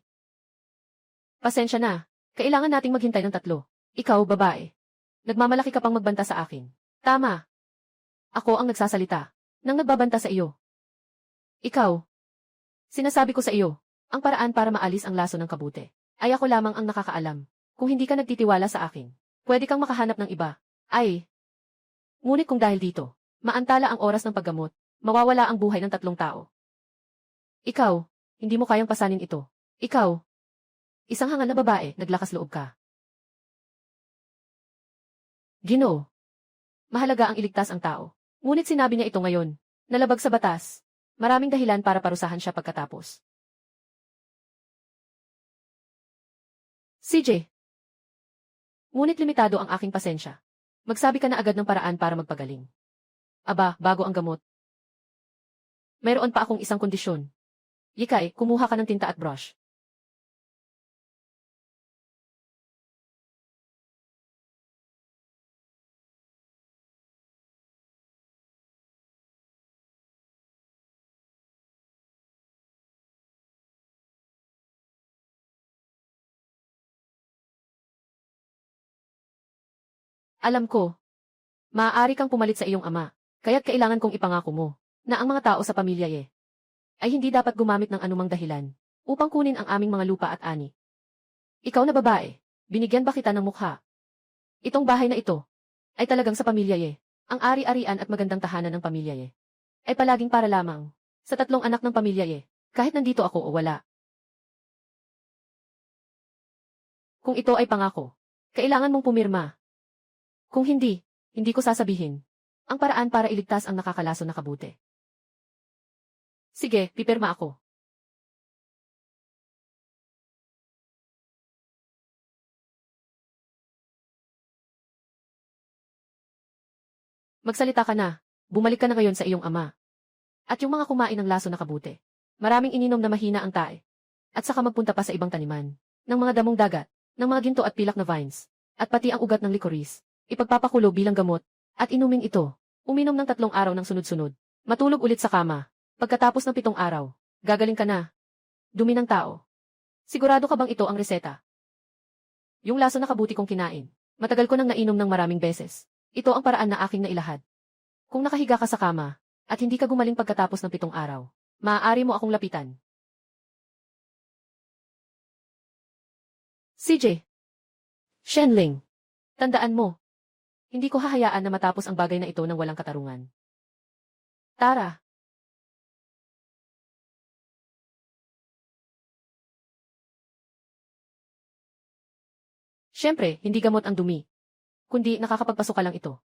A: pasensya na. Kailangan nating maghintay ng 3. Ikaw, babae. Nagmamalaki ka pang magbanta sa akin. Tama. Ako ang nagsasalita nang nagbabanta sa iyo. Ikaw. Sinasabi ko sa iyo, ang paraan para maalis ang laso ng kabute ay ako lamang ang nakakaalam. Kung hindi ka nagtitiwala sa akin, pwede kang makahanap ng iba. Ngunit kung dahil dito, maantala ang oras ng paggamot, mawawala ang buhay ng 3 tao. Ikaw, hindi mo kayang pasanin ito. Ikaw, isang hangal na babae, naglakas loob ka. Ginoo. Mahalaga ang iligtas ang tao. Ngunit sinabi niya ito ngayon, nalabag sa batas. Maraming dahilan para parusahan siya pagkatapos. CJ. Ngunit limitado ang aking pasensya. Magsabi ka na agad ng paraan para magpagaling. Aba, bago ang gamot. Mayroon pa akong isang kondisyon. Yikay, kumuha ka ng tinta at brush. Alam ko. Maaari kang pumalit sa iyong ama, kaya't kailangan kong ipangako mo na ang mga tao sa pamilya ay hindi dapat gumamit ng anumang dahilan upang kunin ang aming mga lupa at ani. Ikaw na babae, binigyan ba kita ng mukha? Itong bahay na ito ay talagang sa pamilya Ang ari-arian at magandang tahanan ng pamilya ay palaging para lamang sa 3 anak ng pamilya kahit nandito ako o wala. Kung ito ay pangako, kailangan mong pumirma. Kung hindi, hindi ko sasabihin ang paraan para iligtas ang nakakalaso na kabute. Sige, pipirma ako. Magsalita ka na. Bumalik ka na ngayon sa iyong ama. At yung mga kumain ng laso na kabute. Maraming ininom na mahina ang tae. At saka magpunta pa sa ibang taniman. Ng mga damong dagat, ng mga ginto at pilak na vines. At pati ang ugat ng licorice. Ipagpapakulo bilang gamot. At inuming ito. Uminom ng 3 araw ng sunod-sunod. Matulog ulit sa kama. Pagkatapos ng 7 araw, gagaling ka na. Dumi ng tao. Sigurado ka bang ito ang reseta? Yung laso na kabuti kong kinain. Matagal ko nang nainom ng maraming beses. Ito ang paraan na aking nailahad. Kung nakahiga ka sa kama, at hindi ka gumaling pagkatapos ng 7 araw, maaari mo akong lapitan. CJ. Shenling. Tandaan mo. Hindi ko hahayaan na matapos ang bagay na ito ng walang katarungan. Tara. Siyempre, hindi gamot ang dumi. Kundi nakakapagpasuka lang ito.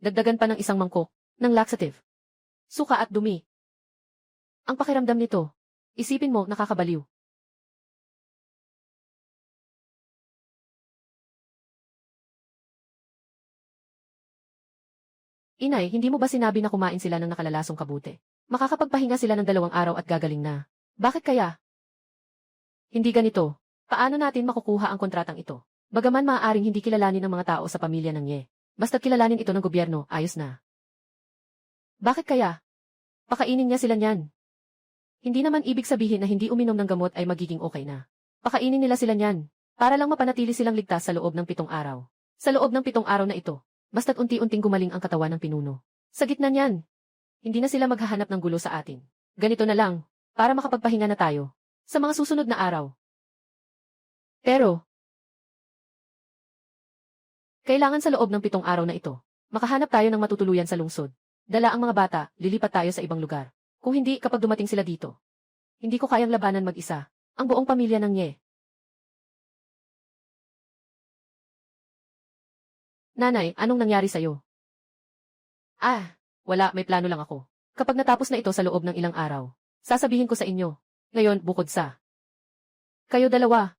A: Dagdagan pa ng isang mangkok ng laxative. Suka at dumi. Ang pakiramdam nito, isipin mo nakakabaliw. Inay, hindi mo ba sinabi na kumain sila ng nakalalasong kabuti? Makakapagpahinga sila ng 2 araw at gagaling na. Bakit kaya? Hindi ganito. Paano natin makukuha ang kontratang ito? Bagaman maaaring hindi kilalanin ng mga tao sa pamilya ng Ye. Basta't kilalanin ito ng gobyerno, ayos na. Bakit kaya? Pakainin niya sila niyan. Hindi naman ibig sabihin na hindi uminom ng gamot ay magiging okay na. Pakainin nila sila niyan, para lang mapanatili silang ligtas sa loob ng 7 araw. Sa loob ng 7 araw na ito, basta't unti-unting gumaling ang katawan ng pinuno. Sa gitna niyan, hindi na sila maghahanap ng gulo sa atin. Ganito na lang, para makapagpahinga na tayo. Sa mga susunod na araw. Pero, kailangan sa loob ng 7 araw na ito, makahanap tayo ng matutuluyan sa lungsod. Dala ang mga bata, lilipat tayo sa ibang lugar. Kung hindi, kapag dumating sila dito, hindi ko kayang labanan mag-isa, ang buong pamilya ng Ye. Nanay, anong nangyari sa'yo? Wala, may plano lang ako. Kapag natapos na ito sa loob ng ilang araw, sasabihin ko sa inyo. Ngayon, bukod sa kayo dalawa,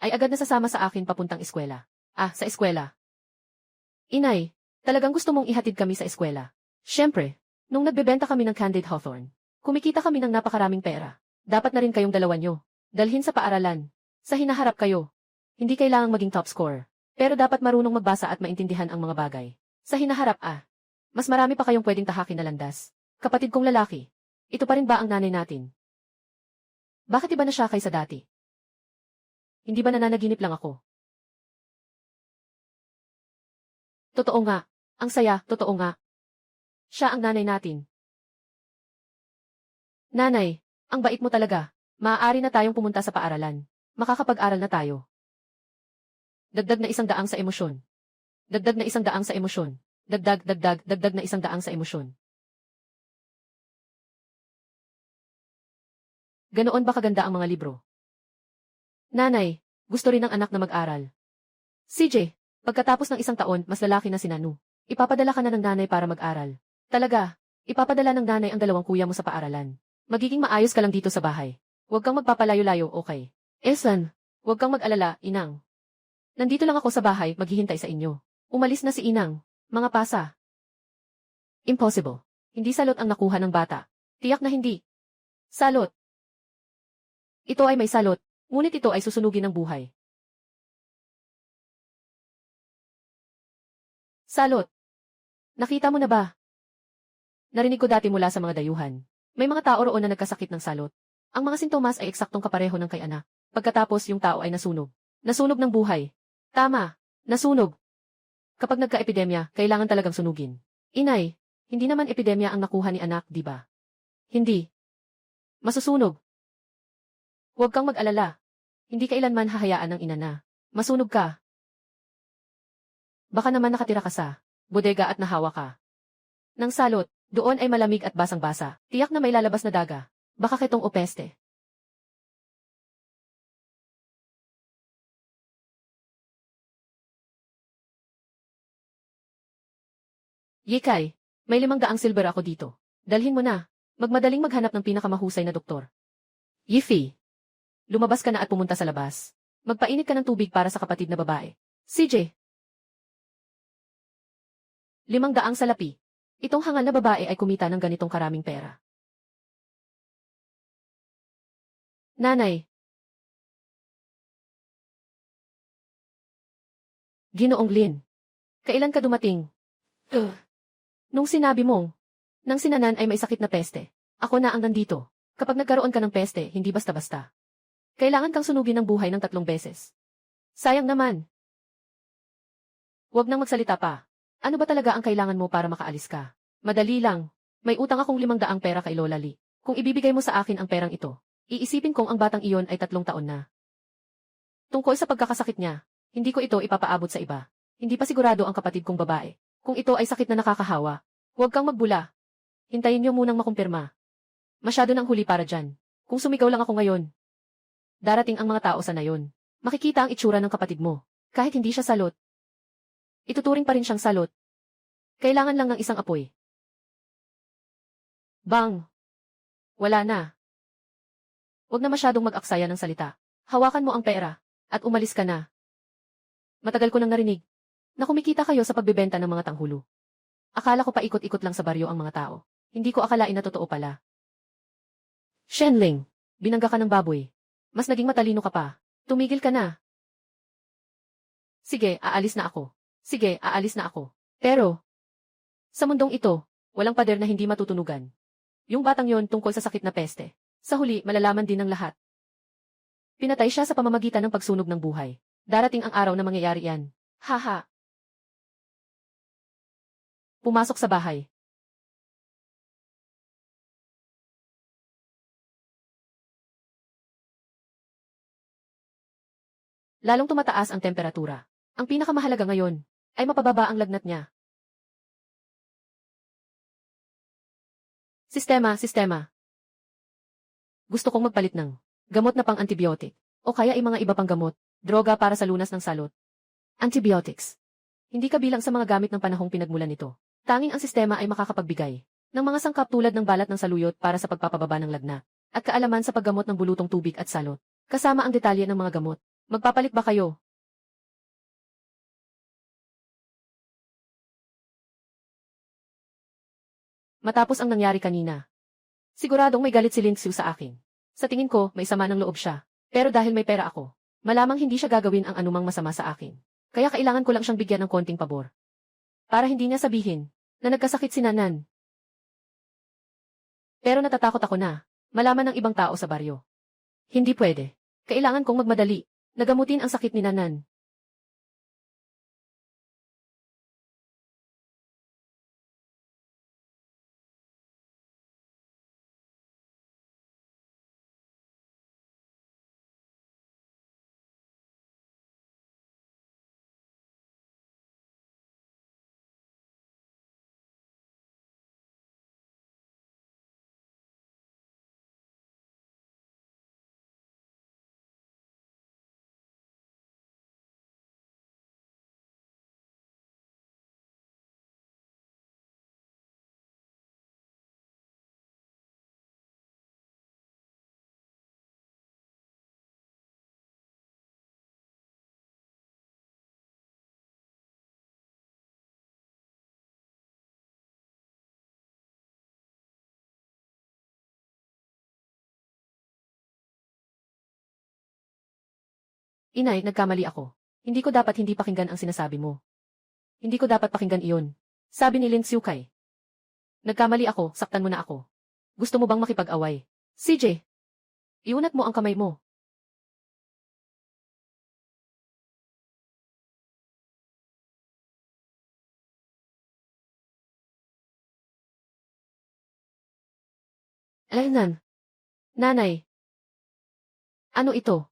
A: ay agad na sasama sa akin papuntang eskwela. Sa eskwela. Inay, talagang gusto mong ihatid kami sa eskwela. Siyempre, nung nagbebenta kami ng Candied Hawthorne, kumikita kami ng napakaraming pera. Dapat na rin kayong dalawa nyo. Dalhin sa paaralan. Sa hinaharap kayo. Hindi kailangang maging top scorer. Pero dapat marunong magbasa at maintindihan ang mga bagay. Sa hinaharap mas marami pa kayong pwedeng tahakin na landas. Kapatid kong lalaki. Ito pa rin ba ang nanay natin? Bakit iba na siya kaysa dati? Hindi ba nananaginip lang ako? Totoo nga. Ang saya, totoo nga. Siya ang nanay natin. Nanay, ang bait mo talaga. Maaari na tayong pumunta sa paaralan. Makakapag-aral na tayo. Dagdag na 100 sa emosyon. Dagdag na 100 sa emosyon. Dagdag na 100 sa emosyon. Ganoon ba kaganda ang mga libro? Nanay, gusto rin ng anak na mag-aral. CJ, pagkatapos ng 1 taon, mas lalaki na si Nanu. Ipapadala ka na ng nanay para mag-aral. Talaga, ipapadala ng nanay ang 2 kuya mo sa paaralan. Magiging maayos ka lang dito sa bahay. Huwag kang magpapalayo-layo, okay? Esan, huwag kang mag-alala, Inang. Nandito lang ako sa bahay, maghihintay sa inyo. Umalis na si Inang. Mga pasa. Impossible. Hindi salot ang nakuha ng bata. Tiyak na hindi. Salot. Ito ay may salot, ngunit ito ay susunugin ng buhay. Salot. Nakita mo na ba? Narinig ko dati mula sa mga dayuhan. May mga tao roon na nagkasakit ng salot. Ang mga sintomas ay eksaktong kapareho ng kay anak. Pagkatapos yung tao ay nasunog. Nasunog ng buhay. Tama, nasunog. Kapag nagka-epidemya, kailangan talagang sunugin. Inay, hindi naman epidemya ang nakuha ni anak, di ba? Hindi. Masusunog. Huwag kang mag-alala. Hindi kailanman hahayaan ng ina na masunog ka. Baka naman nakatira ka sa bodega at nahawa ka ng salot. Doon ay malamig at basang-basa. Tiyak na may lalabas na daga. Baka ketong o peste. Yikay, may 500 silver ako dito. Dalhin mo na. Magmadaling maghanap ng pinakamahusay na doktor. Yifi. Lumabas ka na at pumunta sa labas. Magpainit ka ng tubig para sa kapatid na babae. CJ. 500 salapi. Itong hangal na babae ay kumita ng ganitong karaming pera. Nanay. Ginoong Lin. Kailan ka dumating? Nung sinabi mong, nang sinanan ay may sakit na peste. Ako na ang nandito. Kapag nagkaroon ka ng peste, hindi basta-basta. Kailangan kang sunugin ng buhay ng 3 beses. Sayang naman. Huwag nang magsalita pa. Ano ba talaga ang kailangan mo para makaalis ka? Madali lang. May utang akong 500 pera kay Lola Lee. Kung ibibigay mo sa akin ang perang ito, iisipin kong ang batang iyon ay 3 taon na. Tungkol sa pagkakasakit niya, hindi ko ito ipapaabot sa iba. Hindi pa sigurado ang kapatid kong babae. Kung ito ay sakit na nakakahawa, huwag kang magbula. Hintayin niyo munang makumpirma. Masyado nang huli para dyan. Kung sumigaw lang ako ngayon, darating ang mga tao sa nayon. Makikita ang itsura ng kapatid mo. Kahit hindi siya salot, ituturing pa rin siyang salot. Kailangan lang ng isang apoy. Bang! Wala na. Huwag na masyadong mag-aksaya ng salita. Hawakan mo ang pera, at umalis ka na. Matagal ko nang narinig na kumikita kayo sa pagbebenta ng mga tanghulo. Akala ko pa ikot-ikot lang sa baryo ang mga tao. Hindi ko akalain na totoo pala. Shenling, binangga ka ng baboy. Mas naging matalino ka pa. Tumigil ka na. Sige, aalis na ako. Sige, aalis na ako. Pero, sa mundong ito, walang pader na hindi matutunugan. Yung batang yon tungkol sa sakit na peste. Sa huli, malalaman din ng lahat. Pinatay siya sa pamamagitan ng pagsunog ng buhay. Darating ang araw na mangyayari yan. Haha. Pumasok sa bahay. Lalong tumataas ang temperatura. Ang pinakamahalaga ngayon ay mapababa ang lagnat niya. Sistema. Gusto kong magpalit ng gamot na pang-antibiotic o kaya ay mga iba pang gamot, droga para sa lunas ng salot. Antibiotics. Hindi kabilang sa mga gamit ng panahong pinagmulan nito. Tanging ang sistema ay makakapagbigay ng mga sangkap tulad ng balat ng saluyot para sa pagpapababa ng lagnat at kaalaman sa paggamot ng bulutong tubig at salot. Kasama ang detalye ng mga gamot. Magpapalit ba kayo? Matapos ang nangyari kanina. Siguradong may galit si Lin Xiu sa akin. Sa tingin ko, may sama ng loob siya. Pero dahil may pera ako, malamang hindi siya gagawin ang anumang masama sa akin. Kaya kailangan ko lang siyang bigyan ng konting pabor. Para hindi niya sabihin na nagkasakit si Nanan. Pero natatakot ako na malaman ng ibang tao sa baryo. Hindi pwede. Kailangan kong magmadali. Nagamutin ang sakit ni Nanan. Inay, nagkamali ako. Hindi ko dapat hindi pakinggan ang sinasabi mo. Hindi ko dapat pakinggan iyon. Sabi ni Lin Xiukay. Nagkamali ako, saktan mo na ako. Gusto mo bang makipag-away? CJ, iunat mo ang kamay mo. Alaynan. Nanay. Ano ito?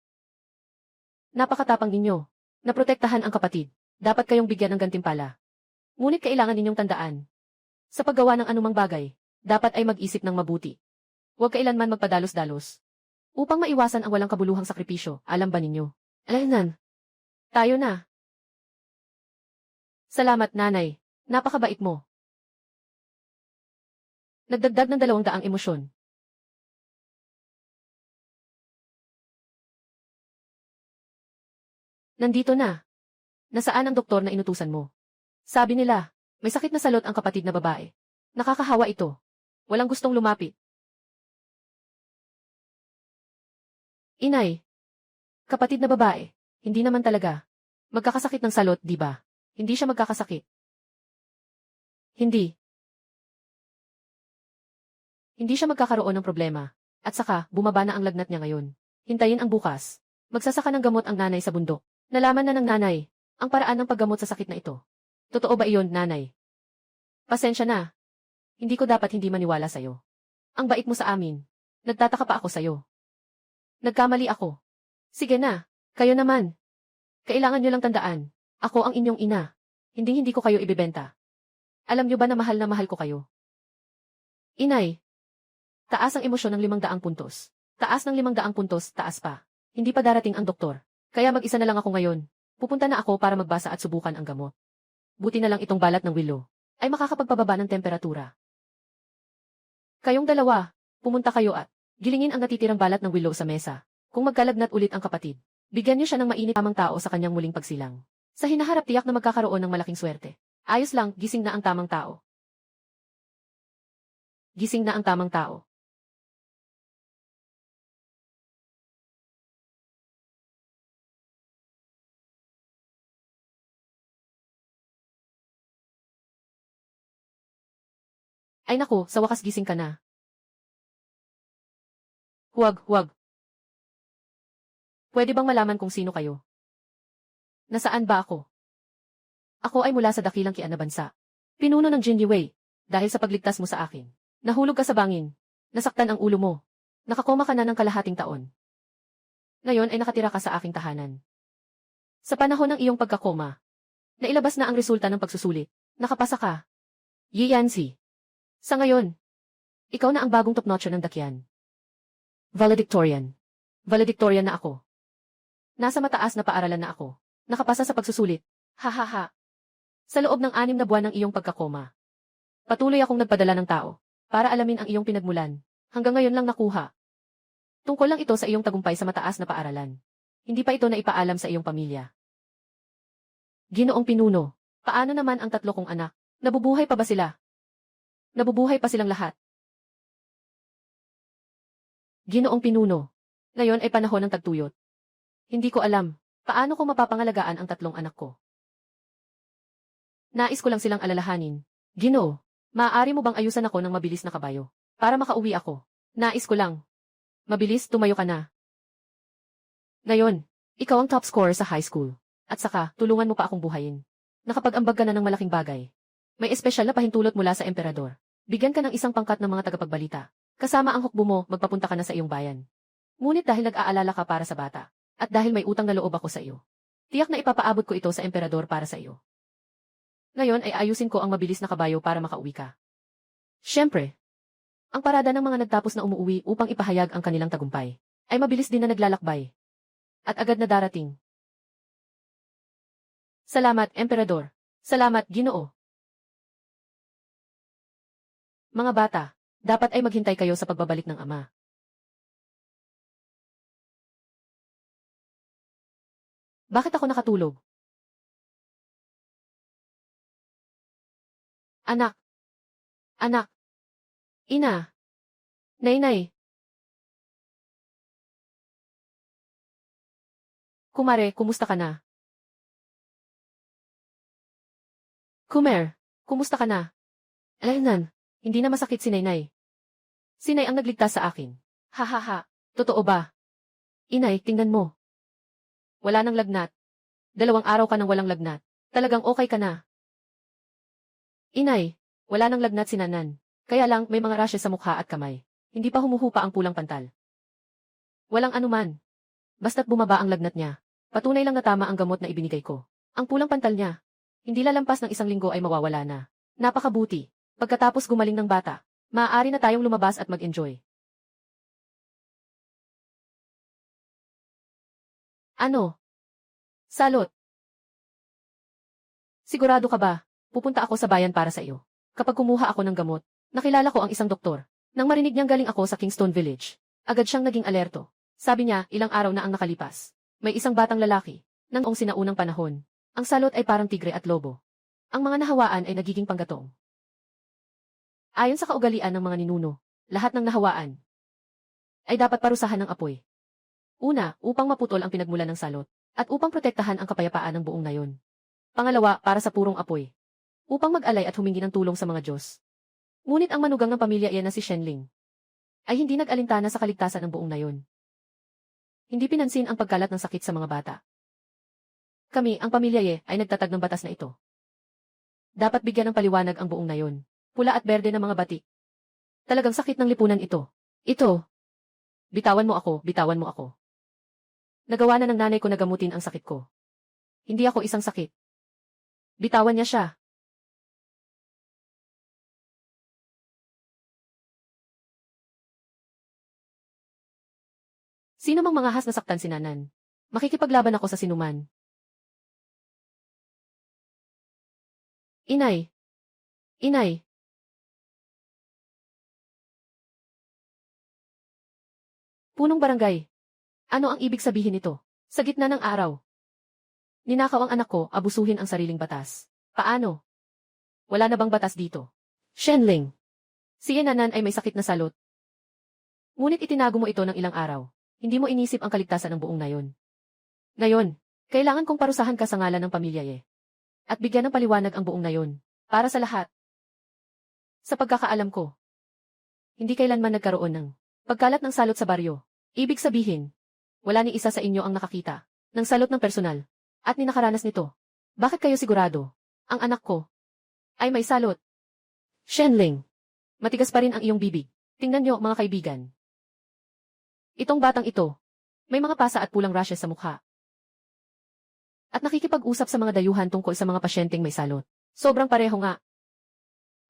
A: Napakatapang ninyo. Naprotektahan ang kapatid. Dapat kayong bigyan ng gantimpala. Ngunit kailangan ninyong tandaan. Sa paggawa ng anumang bagay, dapat ay mag-isip ng mabuti. Huwag kailanman magpadalos-dalos. Upang maiwasan ang walang kabuluhang sakripisyo, alam ba ninyo? Alaynan. Tayo na. Salamat, nanay. Napakabait mo. Nagdagdag ng 200 emosyon. Nandito na. Nasaan ang doktor na inutusan mo? Sabi nila, may sakit na salot ang kapatid na babae. Nakakahawa ito. Walang gustong lumapit. Inay. Kapatid na babae. Hindi naman talaga. Magkakasakit ng salot, di ba? Hindi siya magkakasakit. Hindi. Hindi siya magkakaroon ng problema. At saka, bumaba na ang lagnat niya ngayon. Hintayin ang bukas. Magsasaka ng gamot ang nanay sa bundok. Nalaman na ng nanay ang paraan ng paggamot sa sakit na ito. Totoo ba iyon, nanay? Pasensya na. Hindi ko dapat hindi maniwala sa'yo. Ang bait mo sa amin. Nagtataka pa ako sa'yo. Nagkamali ako. Sige na, kayo naman. Kailangan nyo lang tandaan. Ako ang inyong ina. Hindi ko kayo ibibenta. Alam nyo ba na mahal ko kayo? Inay. Taas ang emosyon ng 500 puntos. Taas ng 500 puntos, taas pa. Hindi pa darating ang doktor. Kaya mag-isa na lang ako ngayon. Pupunta na ako para magbasa at subukan ang gamot. Buti na lang itong balat ng willow ay makakapagpababa ng temperatura. Kayong dalawa, pumunta kayo at gilingin ang natitirang balat ng willow sa mesa. Kung magkalagnat ulit ang kapatid, bigyan niyo siya ng mainit tamang tao sa kanyang muling pagsilang. Sa hinaharap tiyak na magkakaroon ng malaking swerte. Ayos lang, gising na ang tamang tao. gising na ang tamang tao. Ay naku, sa wakas gising ka na. Huwag. Pwede bang malaman kung sino kayo? Nasaan ba ako? Ako ay mula sa dakilang Kian na bansa. Pinuno ng Jin Wei, dahil sa pagligtas mo sa akin. Nahulog ka sa bangin. Nasaktan ang ulo mo. Nakakoma ka na ng kalahating taon. Ngayon ay nakatira ka sa aking tahanan. Sa panahon ng iyong pagkakoma, nailabas na ang resulta ng pagsusulit. Nakapasa ka. Yi Yanzi. Sa ngayon, ikaw na ang bagong top-notcher ng Dakyan. Valedictorian. Valedictorian na ako. Nasa mataas na paaralan na ako. Nakapasa sa pagsusulit. Ha. Sa loob ng 6 na buwan ng iyong pagkakoma, patuloy akong nagpadala ng tao para alamin ang iyong pinagmulan. Hanggang ngayon lang nakuha. Tungkol lang ito sa iyong tagumpay sa mataas na paaralan. Hindi pa ito na ipaalam sa iyong pamilya. Ginoong Pinuno, paano naman ang 3 kong anak? Nabubuhay pa ba sila? Nabubuhay pa silang lahat. Ginoong Pinuno, ngayon ay panahon ng tagtuyot. Hindi ko alam, paano ko mapapangalagaan ang 3 anak ko. Nais ko lang silang alalahanin. Ginoo, maaari mo bang ayusan ako ng mabilis na kabayo? Para makauwi ako. Nais ko lang. Mabilis, tumayo ka na. Ngayon, ikaw ang top scorer sa high school. At saka, tulungan mo pa akong buhayin. Nakapag-ambag ka na ng malaking bagay. May espesyal na pahintulot mula sa emperador. Bigyan ka ng isang pangkat ng mga tagapagbalita. Kasama ang hukbo mo, magpapunta ka na sa iyong bayan. Ngunit dahil nag-aalala ka para sa bata, at dahil may utang na loob ako sa iyo, tiyak na ipapaabot ko ito sa emperador para sa iyo. Ngayon ay ayusin ko ang mabilis na kabayo para makauwi ka. Siyempre, ang parada ng mga nagtapos na umuuwi upang ipahayag ang kanilang tagumpay, ay mabilis din na naglalakbay. At agad na darating. Salamat, Emperador. Salamat, Ginoo. Mga bata, dapat ay maghintay kayo sa pagbabalik ng ama. Bakit ako nakatulog? Anak. Ina. Nainay. Kumare, kumusta ka na? Kumer, kumusta ka na? Alaynan, hindi na masakit si Nainay. Sinay ang nagligtas sa akin. Ha. Totoo ba? Inay, tingnan mo. Wala nang lagnat. 2 araw ka nang walang lagnat. Talagang okay ka na. Inay, wala nang lagnat si Nanan. Kaya lang may mga rashes sa mukha at kamay. Hindi pa humuhupa ang pulang pantal. Walang anuman. Basta't bumaba ang lagnat niya. Patunay lang na tama ang gamot na ibinigay ko. Ang pulang pantal niya, hindi lalampas ng 1 linggo ay mawawala na. Napakabuti. Pagkatapos gumaling ng bata, maaari na tayong lumabas at mag-enjoy. Ano? Salot. Sigurado ka ba? Pupunta ako sa bayan para sa iyo. Kapag kumuha ako ng gamot, nakilala ko ang isang doktor. Nang marinig niyang galing ako sa Kingston Village, agad siyang naging alerto. Sabi niya, ilang araw na ang nakalipas. May isang batang lalaki, nang sinaunang panahon. Ang salot ay parang tigre at lobo. Ang mga nahawaan ay nagiging panggatong. Ayon sa kaugalian ng mga ninuno, lahat ng nahawaan ay dapat parusahan ng apoy. Una, upang maputol ang pinagmulan ng salot, at upang protektahan ang kapayapaan ng buong nayon. Pangalawa, para sa purong apoy. Upang mag-alay at humingi ng tulong sa mga Diyos. Ngunit ang manugang ng pamilya iyan na si Shenling ay hindi nag-alintana sa kaligtasan ng buong nayon. Hindi pinansin ang pagkalat ng sakit sa mga bata. Kami, ang pamilya Ye, ay nagtatag ng batas na ito. Dapat bigyan ng paliwanag ang buong nayon. Pula at berde ng mga batik. Talagang sakit ng lipunan ito. Ito. Bitawan mo ako. Nagawa na ng nanay ko na gamutin ang sakit ko. Hindi ako isang sakit. Bitawan niya siya. Sino mang mga has nasaktan si Nanan? Makikipaglaban ako sa sinuman. Inay. Punong barangay. Ano ang ibig sabihin nito? Sa gitna ng araw. Ninakaw ang anak ko, abusuhin ang sariling batas. Paano? Wala na bang batas dito? Shenling. Si Yenanan ay may sakit na salot. Ngunit itinago mo ito ng ilang araw. Hindi mo inisip ang kaligtasan ng buong nayon. Ngayon, kailangan kong parusahan ka sa ngalan ng pamilya Ye. At bigyan ng paliwanag ang buong nayon. Para sa lahat. Sa pagkakaalam ko, hindi kailanman nagkaroon ng pagkalat ng salot sa baryo. Ibig sabihin, wala ni isa sa inyo ang nakakita ng salot ng personal at ni nakaranas nito. Bakit kayo sigurado? Ang anak ko ay may salot. Shenling, matigas pa rin ang iyong bibig. Tingnan niyo mga kaibigan. Itong batang ito, may mga pasa at pulang rashes sa mukha. At nakikipag-usap sa mga dayuhan tungkol sa mga pasyenteng may salot. Sobrang pareho nga.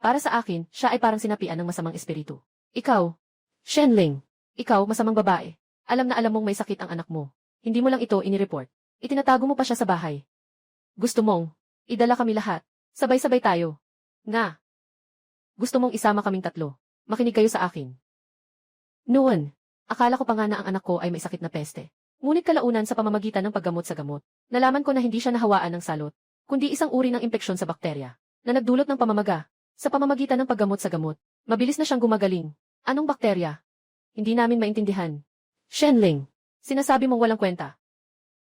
A: Para sa akin, siya ay parang sinapian ng masamang espiritu. Ikaw, Shenling, ikaw masamang babae. Alam na alam mong may sakit ang anak mo. Hindi mo lang ito inireport. Itinatago mo pa siya sa bahay. Gusto mong, idala kami lahat. Sabay-sabay tayo. Nga. Gusto mong isama kaming tatlo. Makinig kayo sa akin. Noon, akala ko pa nga na ang anak ko ay may sakit na peste. Ngunit kalaunan sa pamamagitan ng paggamot sa gamot, nalaman ko na hindi siya nahawaan ng salot, kundi isang uri ng impeksyon sa bakterya, na nagdulot ng pamamaga. Sa pamamagitan ng paggamot sa gamot, mabilis na siyang gumagaling. Anong bakterya? Hindi namin maintindihan. Shenling, sinasabi mong walang kwenta.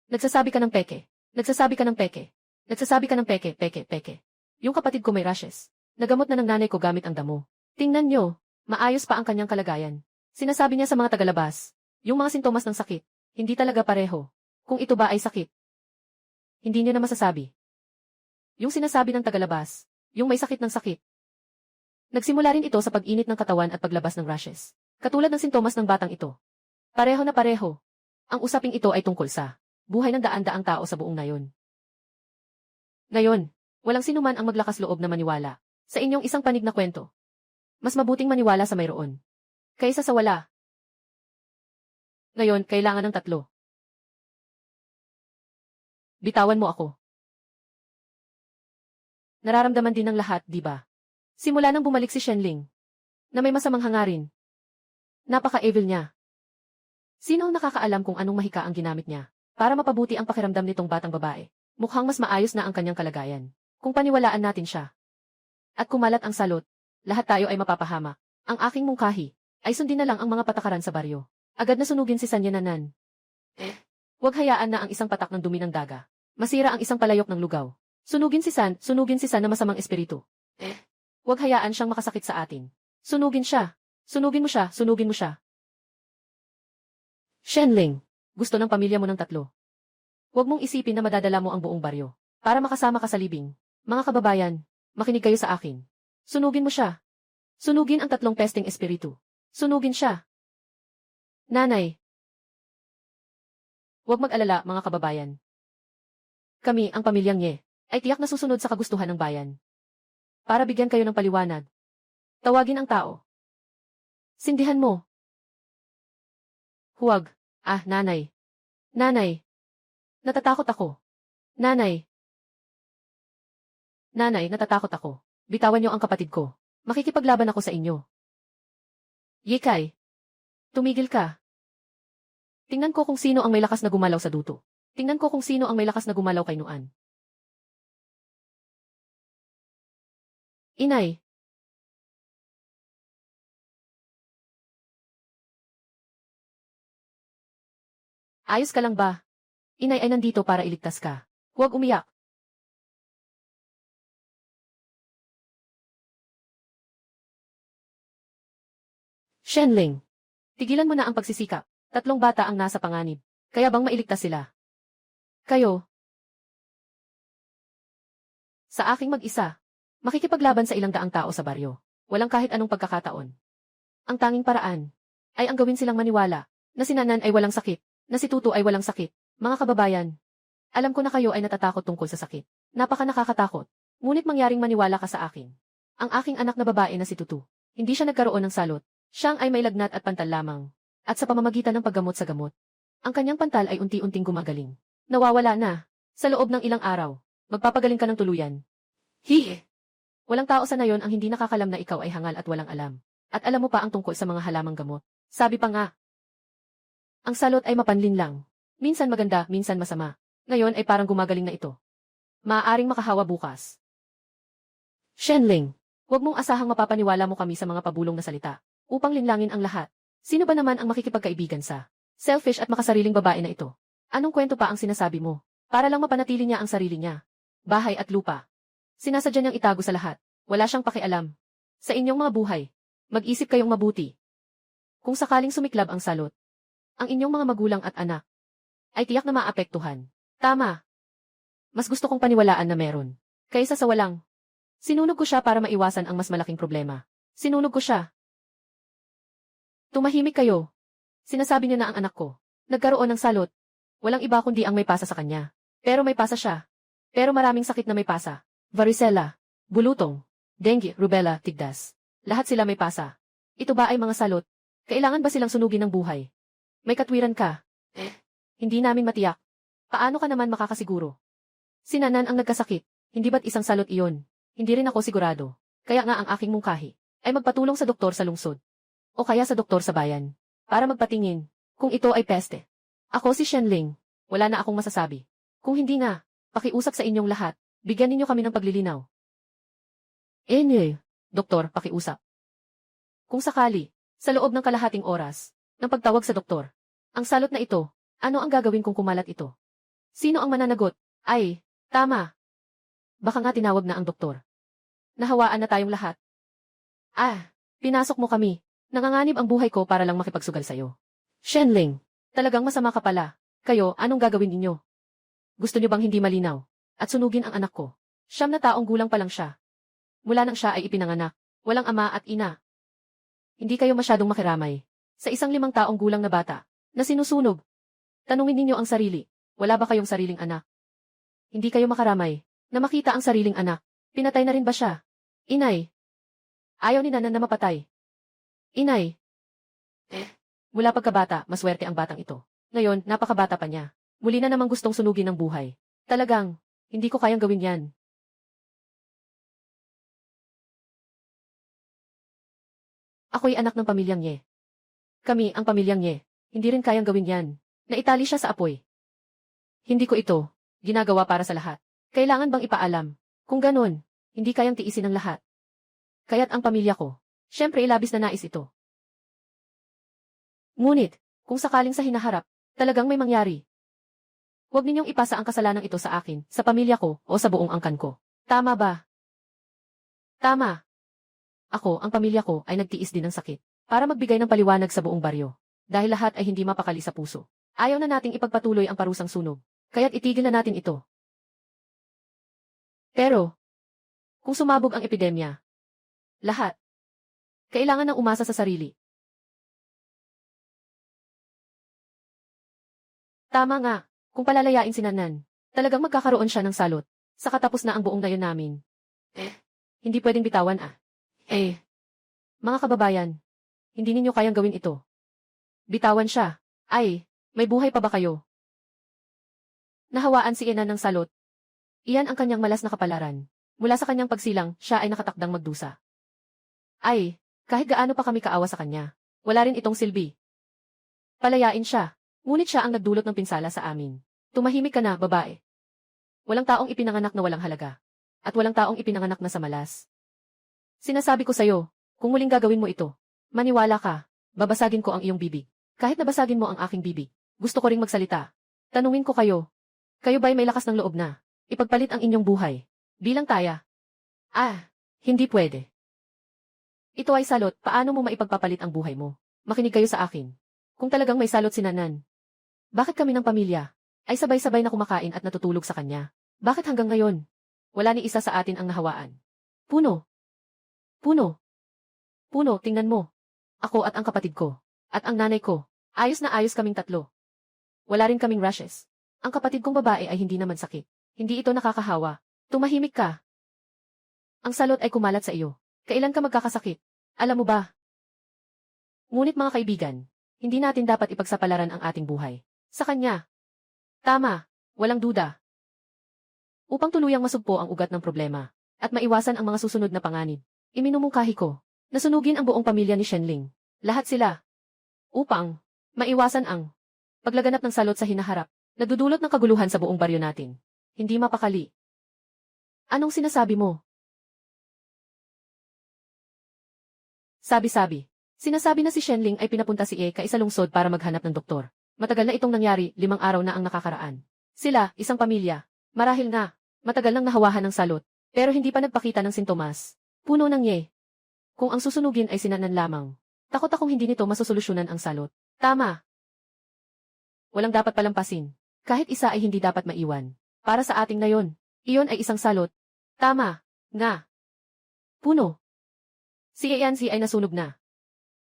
A: Nagsasabi ka ng peke. Nagsasabi ka ng peke. Nagsasabi ka ng peke, peke, peke. Yung kapatid ko may rashes. Nagamot na ng nanay ko gamit ang damo. Tingnan nyo, maayos pa ang kanyang kalagayan. Sinasabi niya sa mga tagalabas, yung mga sintomas ng sakit, hindi talaga pareho. Kung ito ba ay sakit, hindi niyo na masasabi. Yung sinasabi ng tagalabas, yung may sakit ng sakit. Nagsimula rin ito sa pag-init ng katawan at paglabas ng rashes. Katulad ng sintomas ng batang ito. Pareho na pareho. Ang usaping ito ay tungkol sa buhay ng daan-daang tao sa buong nayon. Ngayon, walang sinuman ang maglakas loob na maniwala sa inyong isang panig na kwento. Mas mabuting maniwala sa mayroon kaysa sa wala. Ngayon, kailangan ng tatlo. Bitawan mo ako. Nararamdaman din ng lahat, di ba? Simula nang bumalik si Shenling, na may masamang hangarin. Napaka-evil niya. Sino ang nakakaalam kung anong mahika ang ginamit niya para mapabuti ang pakiramdam nitong batang babae? Mukhang mas maayos na ang kanyang kalagayan kung paniwalaan natin siya. At kumalat ang salot, lahat tayo ay mapapahamak. Ang aking mungkahi ay sundin na lang ang mga patakaran sa baryo. Agad na sunugin si Yenanan. Huwag hayaan na ang isang patak ng dumi ng daga. Masira ang isang palayok ng lugaw. Sunugin si San na masamang espiritu. Huwag hayaan siyang makasakit sa atin. Sunugin siya. Sunugin mo siya, sunugin mo siya. Shenling, gusto ng pamilya mo ng tatlo. Huwag mong isipin na madadala mo ang buong baryo para makasama ka sa libing. Mga kababayan, makinig kayo sa akin. Sunugin mo siya. Sunugin ang tatlong pesteng espiritu. Sunugin siya. Nanay. Huwag mag-alala, mga kababayan. Kami, ang pamilyang Ye, ay tiyak na susunod sa kagustuhan ng bayan. Para bigyan kayo ng paliwanag. Tawagin ang tao. Sindihan mo. Huwag. Nanay. Nanay. Natatakot ako. Nanay. Nanay, natatakot ako. Bitawan niyo ang kapatid ko. Makikipaglaban ako sa inyo. Yekay. Tumigil ka. Tingnan ko kung sino ang may lakas na gumalaw sa duto. Tingnan ko kung sino ang may lakas na gumalaw kay Nuan. Inay. Ayos ka lang ba? Inay ay nandito para iligtas ka. Huwag umiyak. Shenling. Tigilan mo na ang pagsisikap. Tatlong bata ang nasa panganib. Kaya bang mailigtas sila? Kayo. Sa aking mag-isa. Makikipaglaban sa ilang daang tao sa baryo. Walang kahit anong pagkakataon. Ang tanging paraan ay ang gawin silang maniwala na si Nanan ay walang sakit, na si Tutu ay walang sakit. Mga kababayan, alam ko na kayo ay natatakot tungkol sa sakit. Napaka nakakatakot. Ngunit mangyaring maniwala ka sa akin. Ang aking anak na babae na si Tutu, hindi siya nagkaroon ng salot. Siyang ay may lagnat at pantal lamang. At sa pamamagitan ng paggamot sa gamot, ang kanyang pantal ay unti-unting gumagaling. Nawawala na. Sa loob ng ilang araw, magpapagaling ka ng tuluyan. Hihi! Walang tao sa nayon ang hindi nakakalam na ikaw ay hangal at walang alam. At alam mo pa ang tungkol sa mga halamang gamot. Sabi pa nga, ang salot ay mapanlin lang. Minsan maganda, minsan masama. Ngayon ay parang gumagaling na ito. Maaaring makahawa bukas. Shenling, Huwag mong asahang mapapaniwala mo kami sa mga pabulong na salita, upang linlangin ang lahat. Sino ba naman ang makikipagkaibigan sa selfish at makasariling babae na ito? Anong kwento pa ang sinasabi mo? Para lang mapanatili niya ang sarili niya. Bahay at lupa. Sinasadya niyang itago sa lahat. Wala siyang pakialam. Sa inyong mga buhay, mag-isip kayong mabuti. Kung sakaling sumiklab ang salot, ang inyong mga magulang at anak, ay tiyak na maapektuhan. Tama. Mas gusto kong paniwalaan na meron, kaysa sa walang. Sinunog ko siya para maiwasan ang mas malaking problema. Sinunog ko siya. Tumahimik kayo. Sinasabi niyo na ang anak ko nagkaroon ng salot. Walang iba kundi ang may pasa sa kanya. Pero may pasa siya. Pero maraming sakit na may pasa. Varicella, bulutong, dengue, rubella, tigdas. Lahat sila may pasa. Ito ba ay mga salot? Kailangan ba silang sunugin ng buhay? May katwiran ka. Hindi namin matiyak. Paano ka naman makakasiguro? Si Nanan ang nagkasakit. Hindi ba't isang salot iyon? Hindi rin ako sigurado. Kaya nga ang aking mungkahi ay magpatulong sa doktor sa lungsod. O kaya sa doktor sa bayan. Para magpatingin kung ito ay peste. Ako si Shenling. Wala na akong masasabi. Kung hindi nga, pakiusap sa inyong lahat. Bigyan ninyo kami ng paglilinaw. Doktor, pakiusap. Kung sakali, sa loob ng kalahating oras, ng pagtawag sa doktor, ang salot na ito, ano ang gagawin kung kumalat ito? Sino ang mananagot? Ay, tama. Baka nga tinawag na ang doktor. Nahawaan na tayong lahat. Pinasok mo kami. Nanganganib ang buhay ko para lang makipagsugal sa'yo. Shenling, talagang masama ka pala. Kayo, anong gagawin ninyo? Gusto niyo bang hindi malinaw? At sunugin ang anak ko. 9 na taong gulang pa lang siya. Mula nang siya ay ipinanganak, walang ama at ina. Hindi kayo masyadong makiramay. Sa isang 5 taong gulang na bata, na sinusunog. Tanungin ninyo ang sarili, wala ba kayong sariling anak? Hindi kayo makaramay, na makita ang sariling anak. Pinatay na rin ba siya? Inay. Ayaw ni Nanan na mapatay. Inay. Mula pagkabata, maswerte ang batang ito. Ngayon, napakabata pa niya. Muli na namang gustong sunugin ng buhay. Talagang, hindi ko kayang gawin yan. Ako'y anak ng pamilyang Ye. Kami, ang pamilyang Ye, hindi rin kayang gawin yan. Naitali siya sa apoy. Hindi ko ito ginagawa para sa lahat. Kailangan bang ipaalam? Kung ganun, hindi kayang tiisin ng lahat. Kaya't ang pamilya ko, syempre ilabis na nais ito. Ngunit, kung sakaling sa hinaharap, talagang may mangyari. Huwag ninyong ipasa ang kasalanang ito sa akin, sa pamilya ko, o sa buong angkan ko. Tama ba? Tama. Ako, ang pamilya ko, ay nagtiis din ng sakit, para magbigay ng paliwanag sa buong baryo. Dahil lahat ay hindi mapakali sa puso. Ayaw na nating ipagpatuloy ang parusang sunog, kaya't itigil na natin ito. Pero, kung sumabog ang epidemya, lahat, kailangan ng umasa sa sarili. Tama nga, kung palalayain si Nanan, talagang magkakaroon siya ng salot, sa katapos na ang buong dayon namin. Hindi pwedeng bitawan mga kababayan, hindi ninyo kayang gawin ito. Bitawan siya. May buhay pa ba kayo? Nahawaan si Ina ng salot. Iyan ang kanyang malas na kapalaran. Mula sa kanyang pagsilang, siya ay nakatakdang magdusa. Kahit gaano pa kami kaawa sa kanya, wala rin itong silbi. Palayain siya, ngunit siya ang nagdulot ng pinsala sa amin. Tumahimik ka na, babae. Walang taong ipinanganak na walang halaga. At walang taong ipinanganak na sa malas. Sinasabi ko sa'yo, kung muling gagawin mo ito, maniwala ka, babasagin ko ang iyong bibig. Kahit nabasagin mo ang aking bibig, gusto ko ring magsalita. Tanungin ko kayo, kayo ba'y may lakas ng loob na ipagpalit ang inyong buhay bilang taya? Hindi pwede. Ito ay salot, paano mo maipagpapalit ang buhay mo? Makinig kayo sa akin. Kung talagang may salot si Nanan, bakit kami ng pamilya ay sabay-sabay na kumakain at natutulog sa kanya? Bakit hanggang ngayon, wala ni isa sa atin ang nahawaan? Puno. Tingnan mo. Ako at ang kapatid ko, at ang nanay ko, ayos na ayos kaming tatlo. Wala rin kaming rashes. Ang kapatid kong babae ay hindi naman sakit. Hindi ito nakakahawa. Tumahimik ka. Ang salot ay kumalat sa iyo. Kailan ka magkakasakit? Alam mo ba? Ngunit mga kaibigan, hindi natin dapat ipagsapalaran ang ating buhay sa kanya. Tama, walang duda. Upang tuluyang masugpo ang ugat ng problema, at maiwasan ang mga susunod na panganib, iminumungkahi ko, nasunugin ang buong pamilya ni Shenling. Lahat sila. Upang maiwasan ang paglaganap ng salot sa hinaharap, nagdudulot ng kaguluhan sa buong baryo natin. Hindi mapakali. Anong sinasabi mo? Sabi-sabi. Sinasabi na si Shenling ay pinapunta si Eka sa lungsod para maghanap ng doktor. Matagal na itong nangyari, 5 araw na ang nakakaraan. Sila, isang pamilya. Marahil nga, matagal nang nahawahan ng salot, pero hindi pa nagpakita ng sintomas. Puno ng ye. Kung ang susunugin ay sinanan lamang. Takot akong hindi nito masosolusyonan ang salot. Tama. Walang dapat palampasin. Kahit isa ay hindi dapat maiwan. Para sa ating na yon, iyon ay isang salot. Tama. Nga. Puno. Si Yancy ay nasunog na.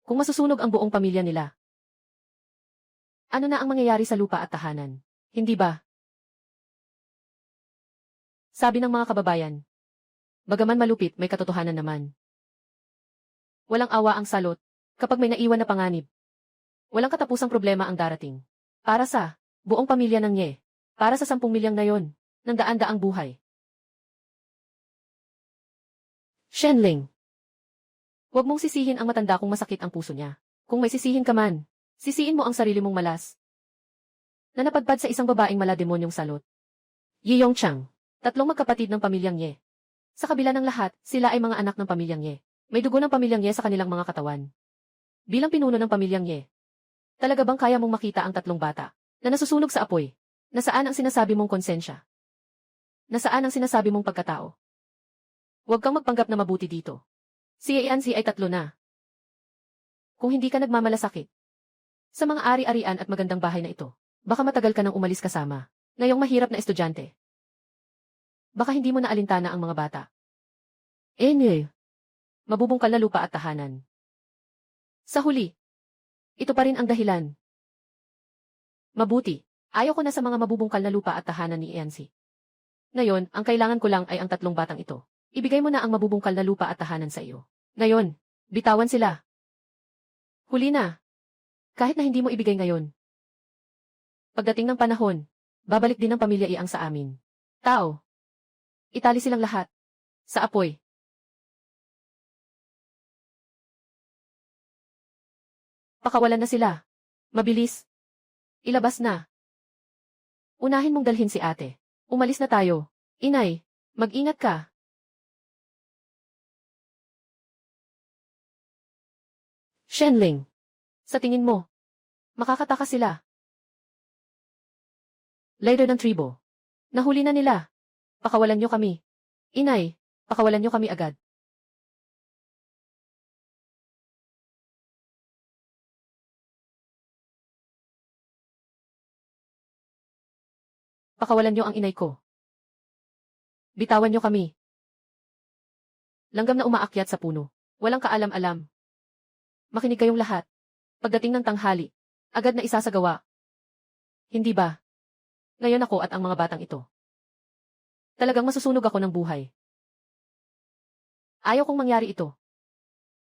A: Kung masusunog ang buong pamilya nila. Ano na ang mangyayari sa lupa at tahanan? Hindi ba? Sabi ng mga kababayan. Bagaman malupit, may katotohanan naman. Walang awa ang salot, kapag may naiwan na panganib. Walang katapusang problema ang darating. Para sa buong pamilya ng Ye. Para sa 10 milyang na yon, ng daan-daang buhay. Shenling. Huwag mong sisihin ang matanda kung masakit ang puso niya. Kung may sisihin ka man, sisiin mo ang sarili mong malas. Na napadpad sa isang babaeng malademonyong salot. Yi Yongchang. 3 magkapatid ng pamilyang Ye. Sa kabila ng lahat, sila ay mga anak ng pamilyang Ye. May dugo ng pamilyang Ye sa kanilang mga katawan. Bilang pinuno ng pamilyang Ye, talaga bang kaya mong makita ang 3 bata na nasusunog sa apoy? Nasaan ang sinasabi mong konsensya? Nasaan ang sinasabi mong pagkatao? Huwag kang magpanggap na mabuti dito. Si Yancy ay 3 na. Kung hindi ka nagmamalasakit sa mga ari-arian at magandang bahay na ito, baka matagal ka nang umalis kasama ngayong mahirap na estudyante. Baka hindi mo na alintana ang mga bata. Mabubungkal na lupa at tahanan. Sa huli, ito pa rin ang dahilan. Mabuti, ayaw ko na sa mga mabubungkal na lupa at tahanan ni Yancy. Ngayon, ang kailangan ko lang ay ang 3 batang ito. Ibigay mo na ang mabubungkal na lupa at tahanan sa iyo. Ngayon, bitawan sila. Huli na. Kahit na hindi mo ibigay ngayon. Pagdating ng panahon, babalik din ng pamilya Iang sa amin. Tao. Itali silang lahat. Sa apoy. Pakawalan na sila. Mabilis. Ilabas na. Unahin mong dalhin si ate. Umalis na tayo. Inay, mag-ingat ka. Shenling. Sa tingin mo, makakataka sila. Leader ng tribo. Nahuli na nila. Pakawalan niyo kami. Inay, pakawalan niyo kami agad. Pakawalan niyo ang inay ko. Bitawan niyo kami. Langgam na umaakyat sa puno. Walang kaalam-alam. Makinig kayong lahat. Pagdating ng tanghali, agad na isasagawa. Hindi ba? Ngayon ako at ang mga batang ito. Talagang masusunog ako ng buhay. Ayaw kong mangyari ito.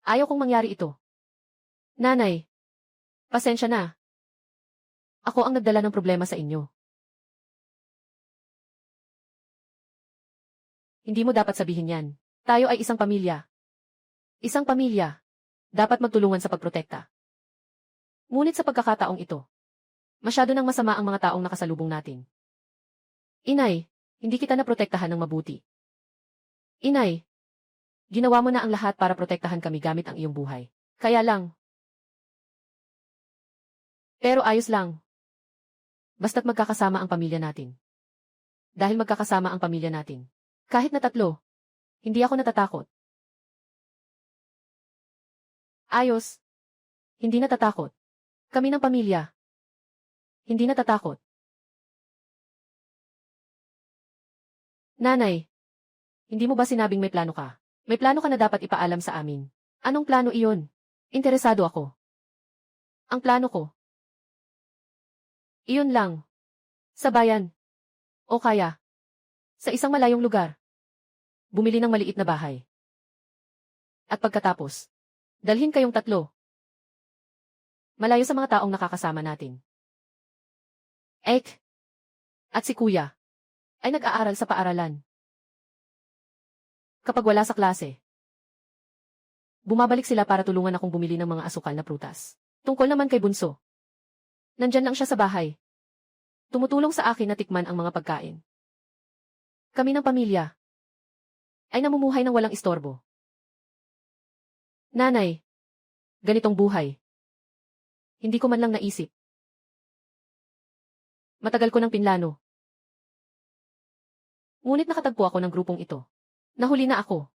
A: Ayaw kong mangyari ito. Nanay, pasensya na. Ako ang nagdala ng problema sa inyo. Hindi mo dapat sabihin yan. Tayo ay isang pamilya. Isang pamilya. Dapat magtulungan sa pagprotekta. Ngunit sa pagkakataong ito, masyado nang masama ang mga taong nakasalubong natin. Inay, hindi kita naprotektahan ng mabuti. Inay, ginawa mo na ang lahat para protektahan kami gamit ang iyong buhay. Kaya lang. Pero ayos lang. Basta't magkakasama ang pamilya natin. Dahil magkakasama ang pamilya natin. Kahit na 3, hindi ako natatakot. Ayos. Hindi natatakot. Kami ng pamilya. Hindi natatakot. Nanay, hindi mo ba sinabing may plano ka? May plano ka na dapat ipaalam sa amin. Anong plano iyon? Interesado ako. Ang plano ko. Iyon lang. Sa bayan. O kaya, sa isang malayong lugar. Bumili ng maliit na bahay. At pagkatapos, dalhin kayong 3. Malayo sa mga taong nakakasama natin. Ek. At si Kuya. Ay nag-aaral sa paaralan. Kapag wala sa klase, bumabalik sila para tulungan akong bumili ng mga asukal na prutas. Tungkol naman kay Bunso. Nandyan lang siya sa bahay. Tumutulong sa akin na tikman ang mga pagkain. Kami ng pamilya ay namumuhay ng walang istorbo. Nanay, Ganitong buhay. Hindi ko man lang naisip. Matagal ko nang pinlano. Ngunit nakatagpo ako ng grupong ito. Nahuli na ako.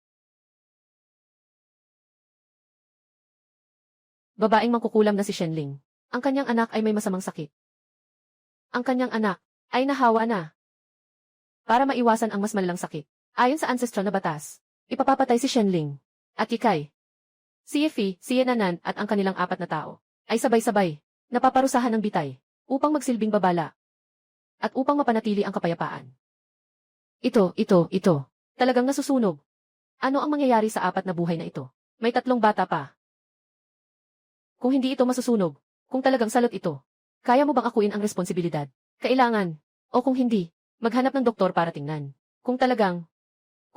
A: Babaeng mangkukulam na si Shenling. Ang kanyang anak ay may masamang sakit. Ang kanyang anak ay nahawa na. Para maiwasan ang mas malalang sakit, ayon sa ancestral na batas, ipapapatay si Shenling. At Ikay, si Yefi, si Yenanan at ang kanilang 4 na tao ay sabay-sabay napaparusahan ng bitay upang magsilbing babala at upang mapanatili ang kapayapaan. Ito. Talagang nasusunog. Ano ang mangyayari sa 4 na buhay na ito? May 3 bata pa. Kung hindi ito masusunog, kung talagang salot ito, kaya mo bang akuin ang responsibilidad? Kailangan. O kung hindi, maghanap ng doktor para tingnan. Kung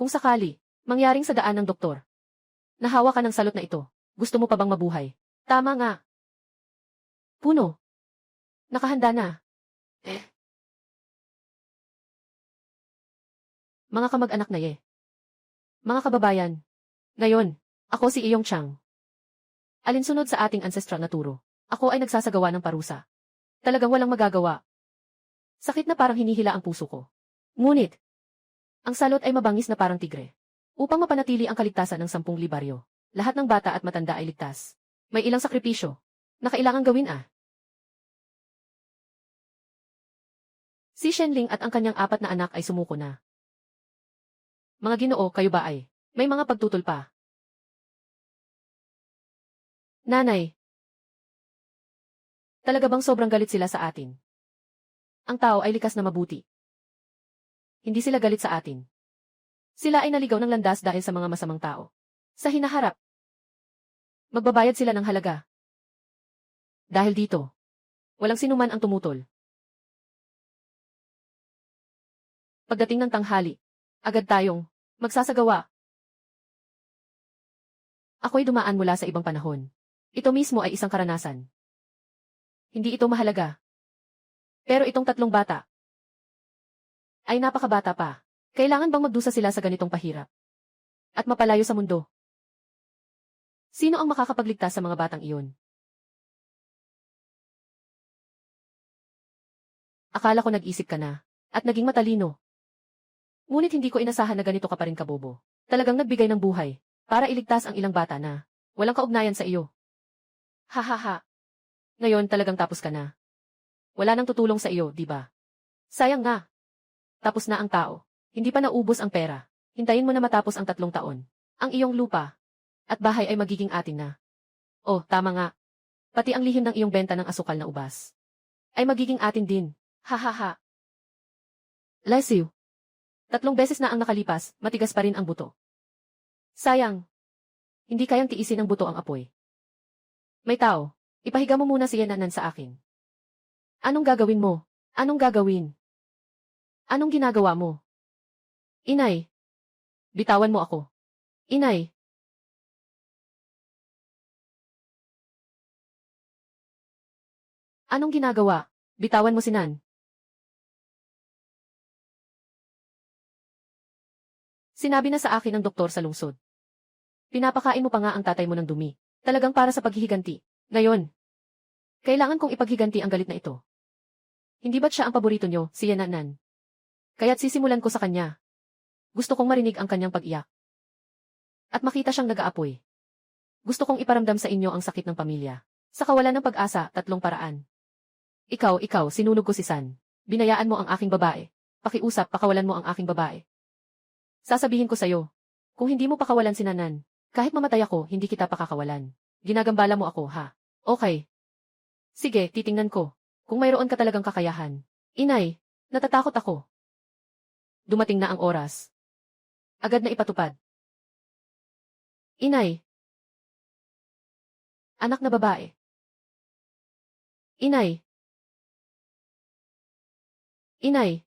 A: sakali, mangyaring sa daan ng doktor. Nahawa ka ng salot na ito. Gusto mo pa bang mabuhay? Tama nga. Puno. Nakahanda na. Mga kamag-anak na Mga kababayan. Ngayon, ako si Iyong Chang. Alinsunod sa ating ancestral na turo, ako ay nagsasagawa ng parusa. Talagang walang magagawa. Sakit na parang hinihila ang puso ko. Ngunit, ang salot ay mabangis na parang tigre. Upang mapanatili ang kaligtasan ng 10 libaryo, lahat ng bata at matanda ay ligtas. May ilang sakripisyo na kailangang gawin Si Shenling at ang kanyang 4 na anak ay sumuko na. Mga Ginoo, kayo ba ay may mga pagtutol pa? Nanay, talaga bang sobrang galit sila sa atin? Ang tao ay likas na mabuti. Hindi sila galit sa atin. Sila ay naligaw ng landas dahil sa mga masamang tao. Sa hinaharap, magbabayad sila ng halaga. Dahil dito, walang sinuman ang tumutol. Pagdating ng tanghali, agad tayong magsasagawa. Ako'y dumaan mula sa ibang panahon. Ito mismo ay isang karanasan. Hindi ito mahalaga. Pero itong 3 bata ay napakabata pa. Kailangan bang magdusa sila sa ganitong pahirap? At mapalayo sa mundo? Sino ang makakapagligtas sa mga batang iyon? Akala ko nag-isip ka na, at naging matalino. Ngunit hindi ko inasahan na ganito ka pa rin kabobo. Talagang nagbigay ng buhay, para iligtas ang ilang bata na walang kaugnayan sa iyo. Hahaha. Ngayon talagang tapos ka na. Wala nang tutulong sa iyo, di ba? Sayang nga. Tapos na ang tao. Hindi pa naubos ang pera. Hintayin mo na matapos ang 3 taon. Ang iyong lupa at bahay ay magiging atin na. Oh, tama nga. Pati ang lihim ng iyong benta ng asukal na ubas ay magiging atin din. Hahaha. Lesiw. 3 beses na ang nakalipas, matigas pa rin ang buto. Sayang. Hindi kayang tiisin ng buto ang apoy. May tao, ipahiga mo muna si Yenanan sa akin. Anong gagawin mo? Anong gagawin? Anong ginagawa mo? Inay. Bitawan mo ako. Inay. Anong ginagawa? Bitawan mo si Nan. Sinabi na sa akin ng doktor sa lungsod. Pinapakain mo pa nga ang tatay mo ng dumi. Talagang para sa paghihiganti. Ngayon, kailangan kong ipaghiganti ang galit na ito. Hindi ba't siya ang paborito nyo, si Yenanan? Kaya't sisimulan ko sa kanya. Gusto kong marinig ang kanyang pag-iyak. At makita siyang nag-aapoy. Gusto kong iparamdam sa inyo ang sakit ng pamilya. Sa kawalan ng pag-asa, 3 paraan. Ikaw, sinunog ko si San. Binayaan mo ang aking babae. Pakiusap, pakawalan mo ang aking babae. Sasabihin ko sa'yo, kung hindi mo pakawalan si Nanan, kahit mamatay ako, hindi kita pakakawalan. Ginagambala mo ako, ha? Okay. Sige, titingnan ko. Kung mayroon ka talagang kakayahan. Inay, natatakot ako. Dumating na ang oras. Agad na ipatupad. Inay. Anak na babae. Inay. Inay.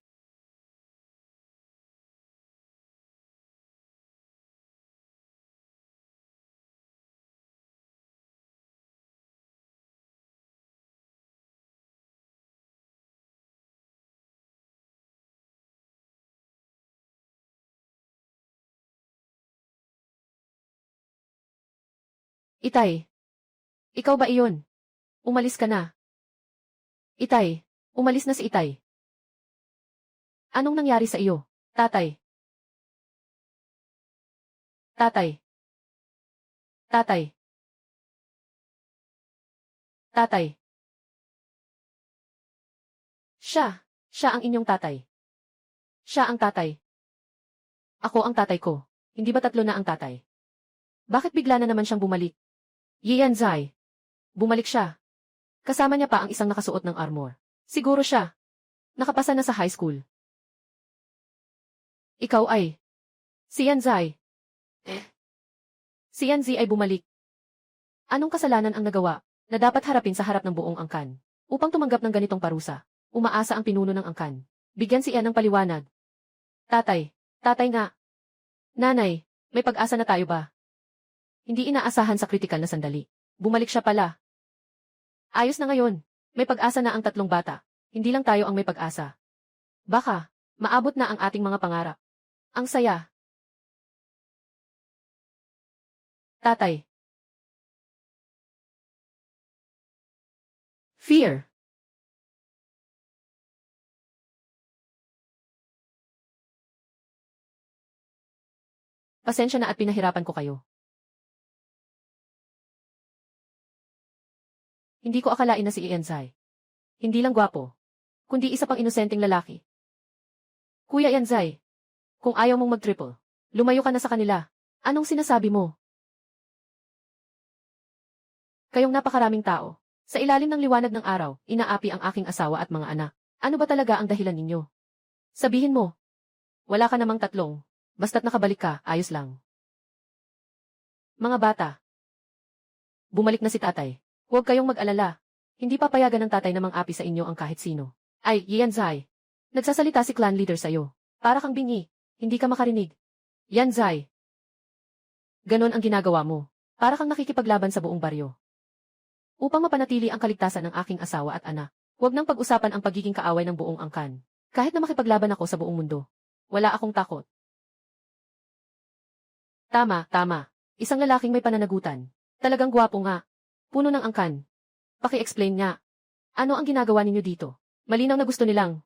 A: Itay. Ikaw ba iyon? Umalis ka na. Itay, umalis na si Itay. Anong nangyari sa iyo, tatay? Tatay. Tatay. Tatay. Siya ang inyong tatay. Siya ang tatay. Ako ang tatay ko. Hindi ba tatlo na ang tatay? Bakit bigla na naman siyang bumalik? Yian Zai. Bumalik siya. Kasama niya pa ang isang nakasuot ng armor. Siguro siya. Nakapasa na sa high school. Ikaw ay. Si Yan Zai. Si Yan Zi ay bumalik. Anong kasalanan ang nagawa na dapat harapin sa harap ng buong angkan? Upang tumanggap ng ganitong parusa, umaasa ang pinuno ng angkan. Bigyan si Ian ng paliwanag. Tatay nga. Nanay, may pag-asa na tayo ba? Hindi inaasahan sa kritikal na sandali. Bumalik siya pala. Ayos na ngayon. May pag-asa na ang tatlong bata. Hindi lang tayo ang may pag-asa. Baka, maabot na ang ating mga pangarap. Ang saya. Tatay. Fear. Pasensya na at pinahirapan ko kayo. Hindi ko akalain na si Ian Zai. Hindi lang gwapo, kundi isa pang inosenteng lalaki. Kuya Ian Zai, kung ayaw mong mag-triple, lumayo ka na sa kanila. Anong sinasabi mo? Kayong napakaraming tao. Sa ilalim ng liwanag ng araw, inaapi ang aking asawa at mga anak. Ano ba talaga ang dahilan ninyo? Sabihin mo. Wala ka namang tatlong. Basta't nakabalik ka, ayos lang. Mga bata. Bumalik na si tatay. Huwag kayong mag-alala. Hindi papayagan ng tatay na mang-api sa inyo ang kahit sino. Ay, Yan Zai. Nagsasalita si clan leader sa'yo. Para kang bingi. Hindi ka makarinig. Yan Zai. Ganon ang ginagawa mo. Para kang nakikipaglaban sa buong baryo. Upang mapanatili ang kaligtasan ng aking asawa at anak, huwag nang pag-usapan ang pagiging kaaway ng buong angkan. Kahit na makipaglaban ako sa buong mundo. Wala akong takot. Tama. Isang lalaking may pananagutan. Talagang gwapo nga. Puno ng angkan. Paki-explain nga. Ano ang ginagawa ninyo dito? Malinaw na gusto nilang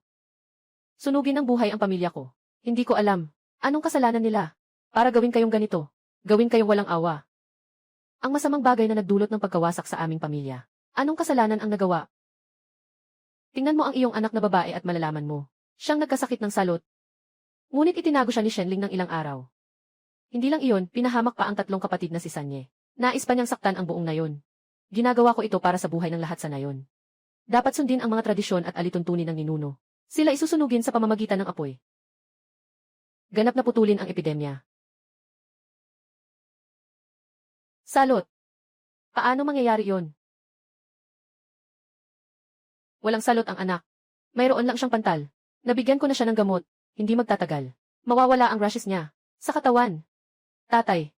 A: sunugin ng buhay ang pamilya ko. Hindi ko alam. Anong kasalanan nila? Para gawin kayong ganito. Gawin kayong walang awa. Ang masamang bagay na nagdulot ng pagkawasak sa aming pamilya. Anong kasalanan ang nagawa? Tingnan mo ang iyong anak na babae at malalaman mo. Siyang nagkasakit ng salot. Ngunit itinago siya ni Shenling ng ilang araw. Hindi lang iyon, pinahamak pa ang tatlong kapatid na si Sanye. Nais pa niyang saktan ang buong nayon. Ginagawa ko ito para sa buhay ng lahat sa nayon. Dapat sundin ang mga tradisyon at alituntunin ng ninuno. Sila isusunugin sa pamamagitan ng apoy. Ganap na putulin ang epidemya. Salot. Paano mangyayari yon? Walang salot ang anak. Mayroon lang siyang pantal. Nabigyan ko na siya ng gamot. Hindi magtatagal. Mawawala ang rashes niya. Sa katawan. Tatay.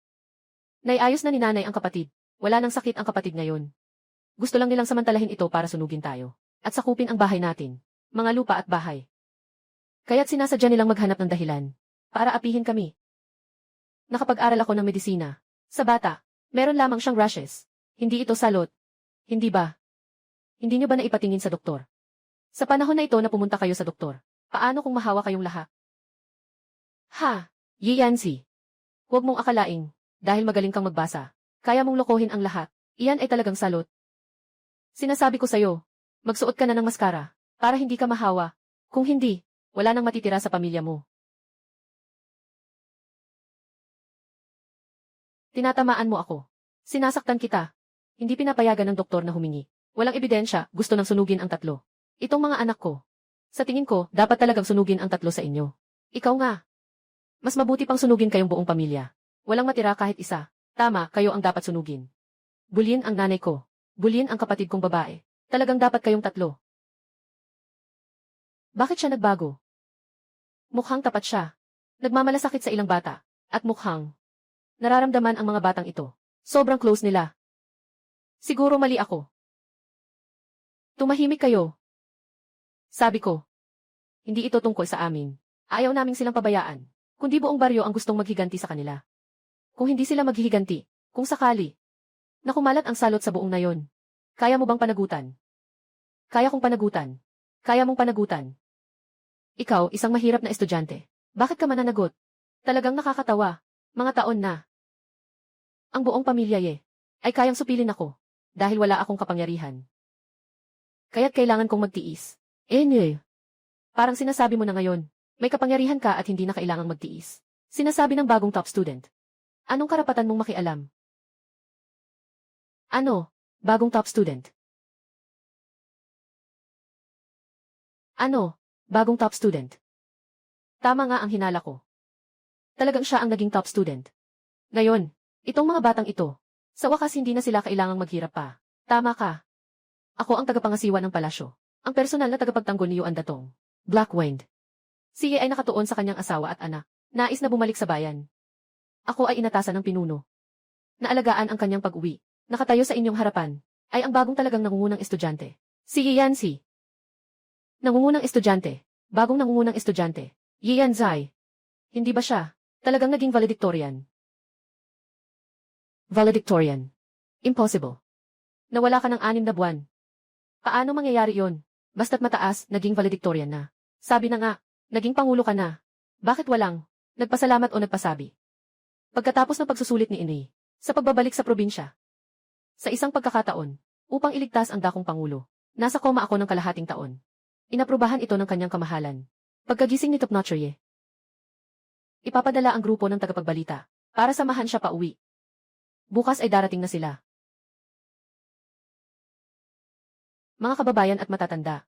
A: Naiayos na ni nanay ang kapatid. Wala nang sakit ang kapatid ngayon. Gusto lang nilang samantalahin ito para sunugin tayo. At sakupin ang bahay natin. Mga lupa at bahay. Kaya't sinasadya nilang maghanap ng dahilan. Para apihin kami. Nakapag-aral ako ng medisina. Sa bata. Meron lamang siyang rashes. Hindi ito salot. Hindi ba? Hindi niyo ba naipatingin sa doktor? Sa panahon na ito na pumunta kayo sa doktor, paano kung mahawa kayong lahat? Ha! Yi Yanzi. Huwag mong akalaing, dahil magaling kang magbasa, kaya mong lokohin ang lahat. Iyan ay talagang salot. Sinasabi ko sa'yo, magsuot ka na ng maskara, para hindi ka mahawa. Kung hindi, wala nang matitira sa pamilya mo. Tinatamaan mo ako. Sinasaktan kita. Hindi pinapayagan ng doktor na humingi. Walang ebidensya, gusto nang sunugin ang tatlo. Itong mga anak ko. Sa tingin ko, dapat talagang sunugin ang tatlo sa inyo. Ikaw nga. Mas mabuti pang sunugin kayong buong pamilya. Walang matira kahit isa. Tama, kayo ang dapat sunugin. Bulyin ang nanay ko. Bulyin ang kapatid kong babae. Talagang dapat kayong tatlo. Bakit siya nagbago? Mukhang tapat siya. Nagmamalasakit sa ilang bata. At mukhang nararamdaman ang mga batang ito. Sobrang close nila. Siguro mali ako. Tumahimik kayo. Sabi ko. Hindi ito tungkol sa amin. Ayaw naming silang pabayaan. Kundi buong baryo ang gustong maghiganti sa kanila. Kung hindi sila maghihiganti, kung sakali, Nakumalat ang salot sa buong nayon. Kaya mo bang panagutan? Kaya kong panagutan. Kaya mong panagutan. Ikaw, isang mahirap na estudyante. Bakit ka mananagot? Talagang nakakatawa. Mga taon na. Ang buong pamilya ay kayang supilin ako. Dahil wala akong kapangyarihan. Kaya't kailangan kong magtiis. Parang sinasabi mo na ngayon, may kapangyarihan ka at hindi na kailangang magtiis. Sinasabi ng bagong top student. Anong karapatan mong makialam? Ano? Bagong top student. Ano? Bagong top student. Tama nga ang hinala ko. Talagang siya ang naging top student. Ngayon, itong mga batang ito, sa wakas hindi na sila kailangang maghirap pa. Tama ka. Ako ang tagapangasiwa ng palasyo. Ang personal na tagapagtanggol ni Yuan Datong. Black Wind. Si Ye ay nakatuon sa kanyang asawa at anak. Nais na bumalik sa bayan. Ako ay inatasan ng pinuno. Naalagaan ang kanyang pag-uwi. Nakatayo sa inyong harapan, ay ang bagong talagang nangungunang estudyante. Si Ye Yanzi. Nangungunang estudyante. Bagong nangungunang estudyante. Ye Yanzai. Hindi ba siya? Talagang naging valedictorian. Valedictorian. Impossible. Nawala ka ng 6 na buwan. Paano mangyayari yon? Basta't mataas, naging valedictorian na. Sabi na nga, naging pangulo ka na. Bakit walang nagpasalamat o nagpasabi? Pagkatapos ng pagsusulit ni Inay, sa pagbabalik sa probinsya. Sa isang pagkakataon, upang iligtas ang dakong pangulo, nasa koma ako ng kalahating taon. Inaprubahan ito ng kanyang kamahalan. Pagkagising ni Topnotcher, ipapadala ang grupo ng tagapagbalita para samahan siya pa uwi. Bukas ay darating na sila. Mga kababayan at matatanda.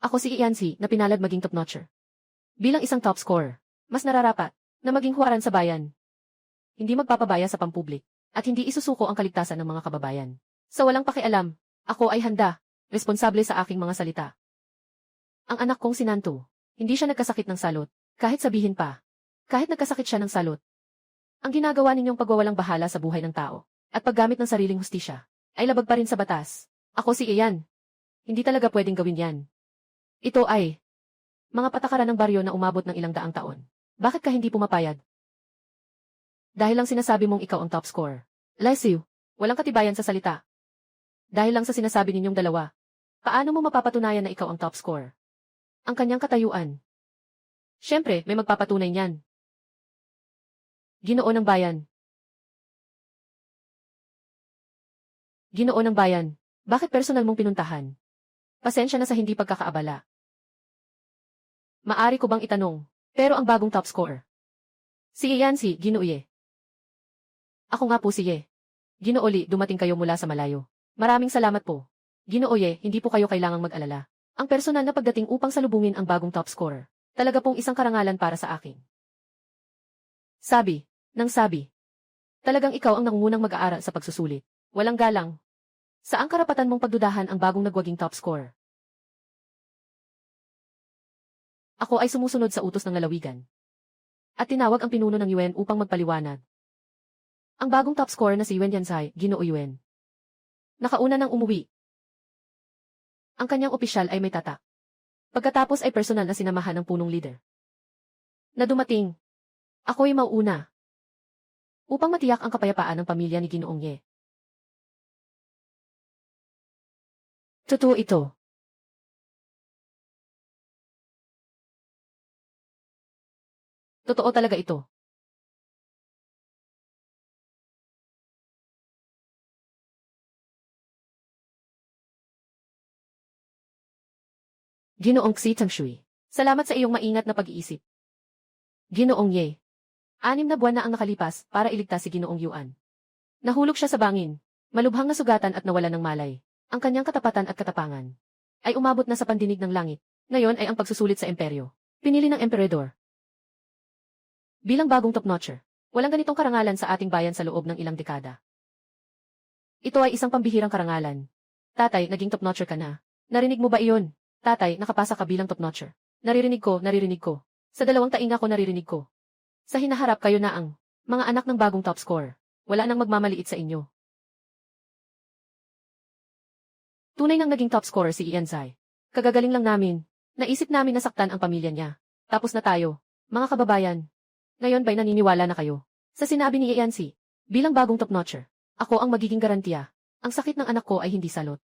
A: Ako si Yanzi na pinalad maging top-notcher. Bilang isang top scorer, mas nararapat na maging huwaran sa bayan. Hindi magpapabaya sa pampublik at hindi isusuko ang kaligtasan ng mga kababayan. Sa walang pakialam, ako ay handa, responsable sa aking mga salita. Ang anak kong si Nanto, hindi siya nagkasakit ng salot, kahit sabihin pa. Kahit nagkasakit siya ng salot. Ang ginagawa ninyong pagwawalang bahala sa buhay ng tao at paggamit ng sariling hustisya ay labag pa rin sa batas. Ako si Ian. Hindi talaga pwedeng gawin yan. Ito ay mga patakaran ng baryo na umabot ng ilang daang taon. Bakit ka hindi pumapayag? Dahil lang sinasabi mong ikaw ang top scorer. Lesiu, walang katibayan sa salita. Dahil lang sa sinasabi ninyong dalawa. Paano mo mapapatunayan na ikaw ang top scorer? Ang kanyang katayuan. Siyempre, may magpapatunay niyan. Ginoo ng bayan. Ginoo ng bayan, bakit personal mong pinuntahan? Pasensya na sa hindi pagkakaabala. Maari ko bang itanong, pero ang bagong top scorer? Si Yanzi, Ginooye. Ako nga po si Ye. Ginooli, dumating kayo mula sa malayo. Maraming salamat po. Ginooye, hindi po kayo kailangang mag-alala. Ang personal na pagdating upang salubungin ang bagong top scorer. Talaga pong isang karangalan para sa akin. Sabi, nang sabi. Talagang ikaw ang nangungunang mag-aaral sa pagsusulit. Walang galang. Saang karapatan mong pagdudahan ang bagong nagwaging top scorer? Ako ay sumusunod sa utos ng lalawigan. At tinawag ang pinuno ng UN upang magpaliwanag. Ang bagong top scorer na si Yuan Yanzai, Ginoo Yuan. Nakauna nang umuwi. Ang kanyang opisyal ay may tatak. Pagkatapos ay personal na sinamahan ng punong leader. Na dumating. Ako'y mauuna. Upang matiyak ang kapayapaan ng pamilya ni Ginoong Ye. Totoo ito. Totoo talaga ito. Ginoong Xi Tangshui. Salamat sa iyong maingat na pag-iisip. Ginoong Ye. 6 na buwan na ang nakalipas para iligtas si Ginoong Yuan. Nahulog siya sa bangin, malubhang na sugatan at nawalan ng malay. Ang kanyang katapatan at katapangan ay umabot na sa pandinig ng langit. Ngayon ay ang pagsusulit sa imperyo. Pinili ng emperador. Bilang bagong top-notcher, walang ganitong karangalan sa ating bayan sa loob ng ilang dekada. Ito ay isang pambihirang karangalan. Tatay, naging top-notcher ka na. Narinig mo ba iyon? Tatay, nakapasa ka bilang top-notcher. Naririnig ko. Sa 2 tainga ko naririnig ko. Sa hinaharap kayo na ang mga anak ng bagong top scorer. Wala nang magmamaliit sa inyo. Tunay nang naging top scorer si Ian Zai. Kagagaling lang namin. Naisip namin nasaktan ang pamilya niya. Tapos na tayo. Mga kababayan. Ngayon ba'y naniniwala na kayo? Sa sinabi ni Ian Si, bilang bagong top-notcher. Ako ang magiging garantiya. Ang sakit ng anak ko ay hindi salot.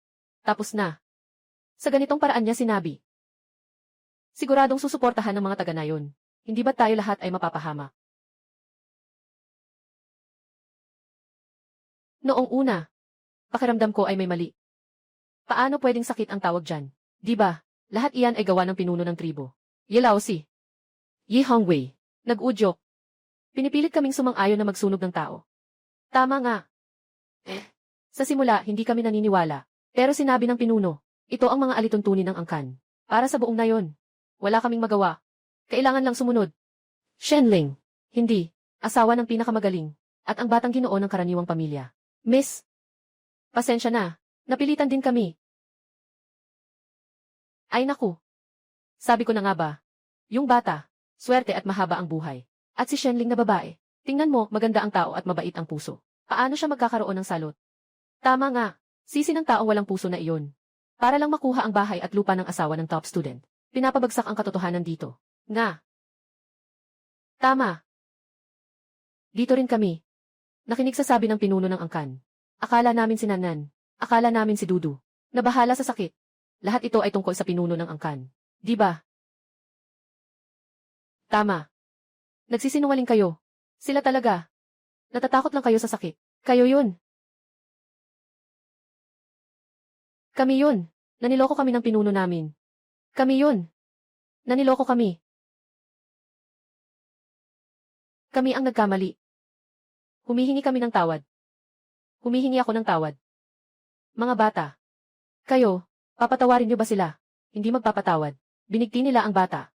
A: Tapos na. Sa ganitong paraan niya sinabi. Siguradong susuportahan ng mga taga-nayon. Hindi ba tayo lahat ay mapapahama? Noong una, pakiramdam ko ay may mali. Paano pwedeng sakit ang tawag dyan? Di ba? Lahat iyan ay gawa ng pinuno ng tribo. Ye Laozi. Yi Hongwei. Nag-udyok. Pinipilit kaming sumang-ayon na magsunog ng tao. Tama nga. Sa simula, hindi kami naniniwala. Pero sinabi ng pinuno, ito ang mga alituntunin ng angkan. Para sa buong nayon. Wala kaming magawa. Kailangan lang sumunod. Shenling. Hindi. Asawa ng pinakamagaling. At ang batang ginoo ng karaniwang pamilya. Miss. Pasensya na. Napilitan din kami. Ay naku. Sabi ko na nga ba. Yung bata, swerte at mahaba ang buhay. At si Shenling na babae. Tingnan mo, maganda ang tao at mabait ang puso. Paano siya magkakaroon ng salot? Tama nga. Sisi ng taong walang puso na iyon. Para lang makuha ang bahay at lupa ng asawa ng top student. Pinapabagsak ang katotohanan dito. Nga. Tama. Dito rin kami. Nakinig sa sabi ng pinuno ng angkan. Akala namin si Nanan. Akala namin si Dudu. Nabahala sa sakit. Lahat ito ay tungkol sa pinuno ng angkan. Di ba? Tama. Nagsisinungaling kayo. Sila talaga. Natatakot lang kayo sa sakit. Kayo yun. Kami yun. Naniloko kami ng pinuno namin. Kami yun. Naniloko kami. Kami ang nagkamali. Humihingi kami ng tawad. Humihingi ako ng tawad. Mga bata. Kayo, papatawarin niyo ba sila? Hindi magpapatawad. Binigti nila ang bata.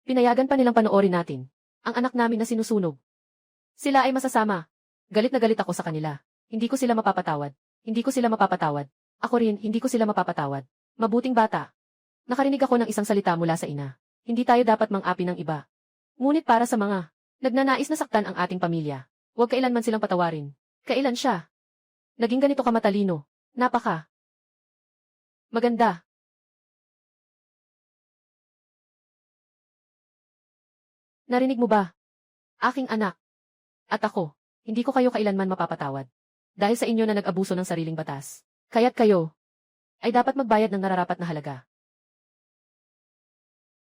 A: Pinayagan pa nilang panoorin natin. Ang anak namin na sinusunog. Sila ay masasama. Galit na galit ako sa kanila. Hindi ko sila mapapatawad. Hindi ko sila mapapatawad. Ako rin, hindi ko sila mapapatawad. Mabuting bata. Nakarinig ako ng isang salita mula sa ina. Hindi tayo dapat mang-api ng iba. Ngunit para sa mga nagnanais na saktan ang ating pamilya, huwag kailanman silang patawarin. Kailan siya? Naging ganito ka matalino. Napaka. Maganda. Narinig mo ba? Aking anak. At ako, hindi ko kayo kailanman mapapatawad. Dahil sa inyo na nag-abuso ng sariling batas. Kaya't kayo ay dapat magbayad ng nararapat na halaga.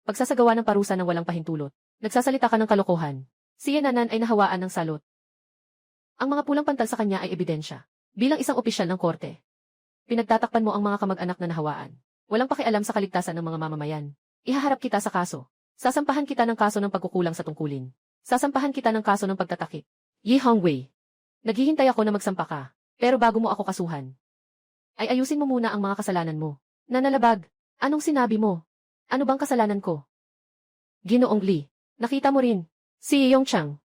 A: Pagsasagawa ng parusa ng walang pahintulot. Nagsasalita ka ng kalokohan. Si Nanan ay nahawaan ng salot. Ang mga pulang pantal sa kanya ay ebidensya. Bilang isang opisyal ng korte. Pinagtatakpan mo ang mga kamag-anak na nahawaan. Walang pakialam sa kaligtasan ng mga mamamayan. Ihaharap kita sa kaso. Sasampahan kita ng kaso ng pagkukulang sa tungkulin. Sasampahan kita ng kaso ng pagtatakip. Yi Hongwei. Naghihintay ako na magsampa ka. Pero bago mo ako kasuhan, ay ayusin mo muna ang mga kasalanan mo. Nanalabag. Anong sinabi mo? Ano bang kasalanan ko? Ginoong Li. Nakita mo rin. Si Yong Chang.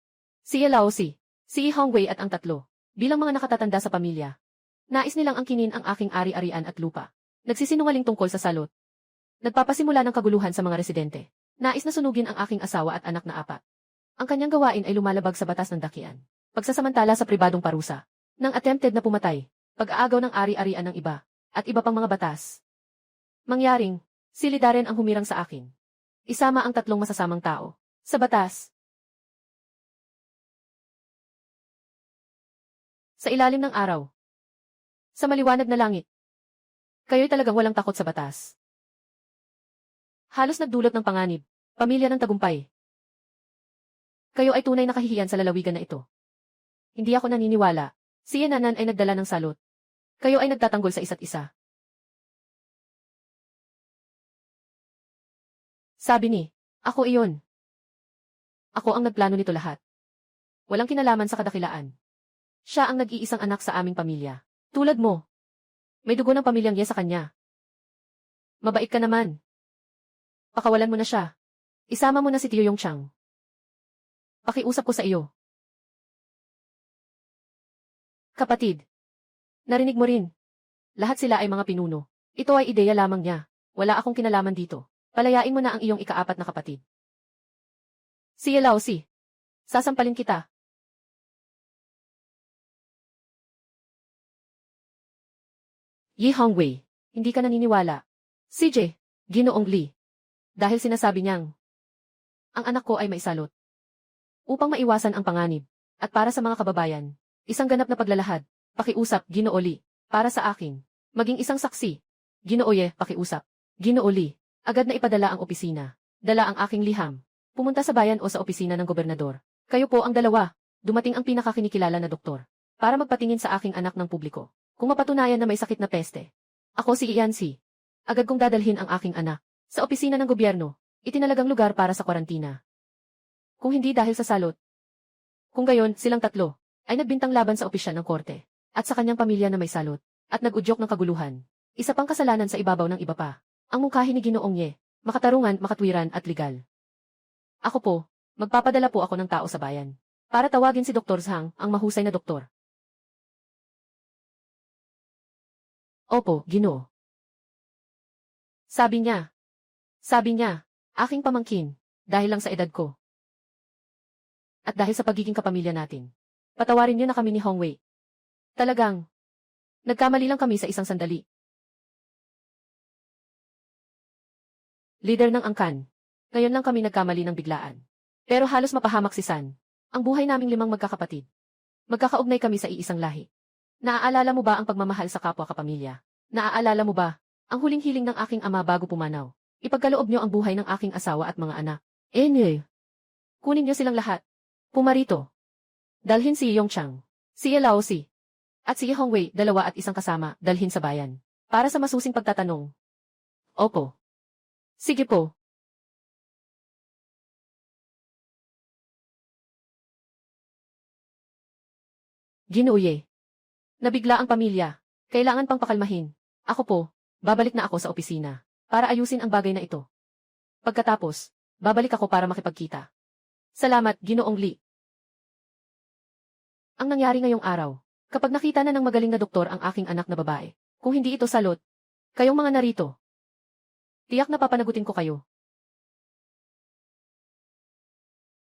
A: Si Laozi. Si Hongwei at ang tatlo. Bilang mga nakatatanda sa pamilya. Nais nilang angkinin ang aking ari-arian at lupa. Nagsisinungaling tungkol sa salot. Nagpapasimula ng kaguluhan sa mga residente. Nais na sunugin ang aking asawa at anak na 4. Ang kanyang gawain ay lumalabag sa batas ng dakian. Pagsasamantala sa pribadong parusa. Nang attempted na pumatay. Pag-aagaw ng ari-arian ng iba. At iba pang mga batas. Mangyaring, si Lidaren ang humirang sa akin. Isama ang 3 masasamang tao. Sa batas. Sa ilalim ng araw. Sa maliwanag na langit. Kayo'y talagang walang takot sa batas. Halos nagdulot ng panganib. Pamilya ng tagumpay. Kayo ay tunay na kahihiyan sa lalawigan na ito. Hindi ako naniniwala. Si Nanan ay nagdala ng salot. Kayo ay nagtatanggol sa isa't isa. Sabi ni, ako iyon. Ako ang nagplano nito lahat. Walang kinalaman sa kadakilaan. Siya ang nag-iisang anak sa aming pamilya. Tulad mo. May dugo ng pamilyang Ye sa kanya. Mabait ka naman. Pakawalan mo na siya. Isama mo na si Tio Yong Chang. Pakiusap ko sa iyo. Kapatid. Narinig mo rin. Lahat sila ay mga pinuno. Ito ay ideya lamang niya. Wala akong kinalaman dito. Palayain mo na ang iyong ika-4 na kapatid. Si Laozi. Sasampalin kita. Yi Hongwei. Hindi ka naniniwala. CJ. Ginoong Li. Dahil sinasabi niyang, ang anak ko ay maisalot. Upang maiwasan ang panganib. At para sa mga kababayan, isang ganap na paglalahad. Pakiusap, Ginoo Lee. Para sa akin. Maging isang saksi. Ginoo Ye, pakiusap. Ginoo Lee. Agad na ipadala ang opisina. Dala ang aking liham. Pumunta sa bayan o sa opisina ng gobernador. Kayo po ang dalawa. Dumating ang pinakakinikilala na doktor. Para magpatingin sa aking anak ng publiko. Kung mapatunayan na may sakit na peste. Ako si Iansi. Agad kong dadalhin ang aking anak. Sa opisina ng gobyerno. Itinalagang lugar para sa kwarantina. Kung hindi dahil sa salot. Kung gayon, silang tatlo ay nagbintang laban sa opisyal ng korte at sa kanyang pamilya na may salot at nag-udyok ng kaguluhan. Isa pang kasalanan sa ibabaw ng iba pa. Ang mungkahi ni Ginoong Ye, makatarungan, makatwiran at legal. Ako po, magpapadala po ako ng tao sa bayan para tawagin si Dr. Zhang, ang mahusay na doktor. Opo, Ginoo. Sabi niya, aking pamangkin, dahil lang sa edad ko. At dahil sa pagiging kapamilya natin. Patawarin niyo na kami ni Hongwei. Talagang, nagkamali lang kami sa isang sandali. Leader ng angkan. Ngayon lang kami nagkamali ng biglaan. Pero halos mapahamak si San. Ang buhay naming 5 magkakapatid. Magkakaugnay kami sa iisang lahi. Naaalala mo ba ang pagmamahal sa kapwa kapamilya? Naaalala mo ba ang huling hiling ng aking ama bago pumanaw? Ipagkaloob niyo ang buhay ng aking asawa at mga anak. Kunin niyo silang lahat. Pumarito. Dalhin si Yongchang, si Laosi, at si Hongwei, 2 at 1 kasama, dalhin sa bayan. Para sa masusing pagtatanong. Opo. Sige po. Ginoo Ye. Nabigla ang pamilya. Kailangan pang pakalmahin. Ako po, babalik na ako sa opisina. Para ayusin ang bagay na ito. Pagkatapos, babalik ako para makipagkita. Salamat, Ginoong Lee. Ang nangyari ngayong araw, kapag nakita na ng magaling na doktor ang aking anak na babae, kung hindi ito salot, kayong mga narito, tiyak na papanagutin ko kayo.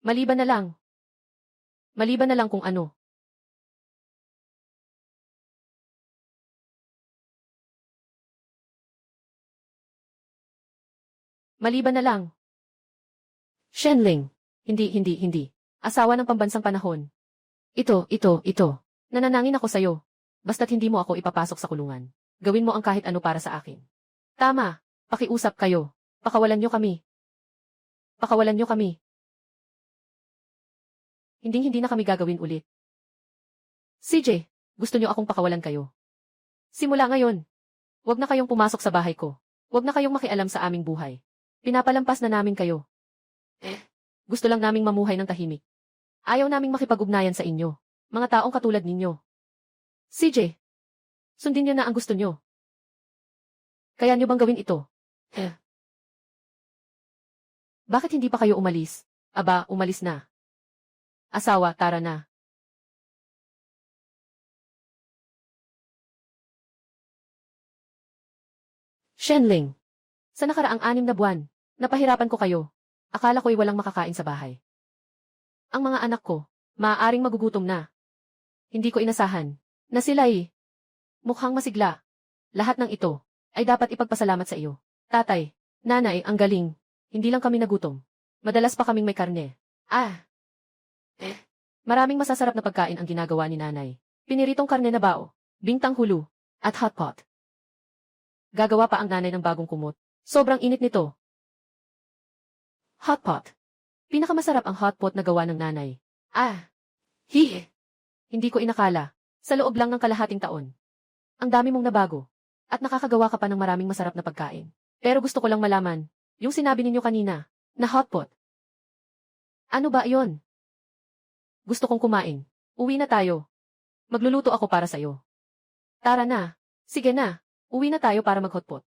A: Maliban na lang kung ano. Maliban na lang. Shenling. Hindi. Asawa ng pambansang panahon. Ito. Nananangin ako sa'yo. Basta't hindi mo ako ipapasok sa kulungan. Gawin mo ang kahit ano para sa akin. Tama. Pakiusap kayo. Pakawalan niyo kami. Hindi na kami gagawin ulit. CJ, gusto niyo akong pakawalan kayo. Simula ngayon, huwag na kayong pumasok sa bahay ko. Huwag na kayong makialam sa aming buhay. Pinapalampas na namin kayo. Gusto lang naming mamuhay ng tahimik. Ayaw naming makipag-ugnayan sa inyo, mga taong katulad ninyo. CJ, sundin niyo na ang gusto niyo. Kaya niyo bang gawin ito? Bakit hindi pa kayo umalis? Aba, umalis na. Asawa, tara na. Shenling, sa nakaraang 6 na buwan, napahirapan ko kayo. Akala ko'y walang makakain sa bahay. Ang mga anak ko, maaaring magugutom na. Hindi ko inasahan na sila'y mukhang masigla. Lahat ng ito ay dapat ipagpasalamat sa iyo. Tatay, nanay, ang galing. Hindi lang kami nagutom. Madalas pa kaming may karne. Maraming masasarap na pagkain ang ginagawa ni nanay. Piniritong karne na bao, bintang hulu, at hot pot. Gagawa pa ang nanay ng bagong kumot. Sobrang init nito. Hot pot. Pinakamasarap ang hot pot na gawa ng nanay. Hindi ko inakala. Sa loob lang ng kalahating taon. Ang dami mong nabago. At nakakagawa ka pa ng maraming masarap na pagkain. Pero gusto ko lang malaman, yung sinabi ninyo kanina, na hot pot. Ano ba iyon? Gusto kong kumain. Uwi na tayo. Magluluto ako para sa'yo. Tara na. Sige na. Uwi na tayo para mag-hotpot.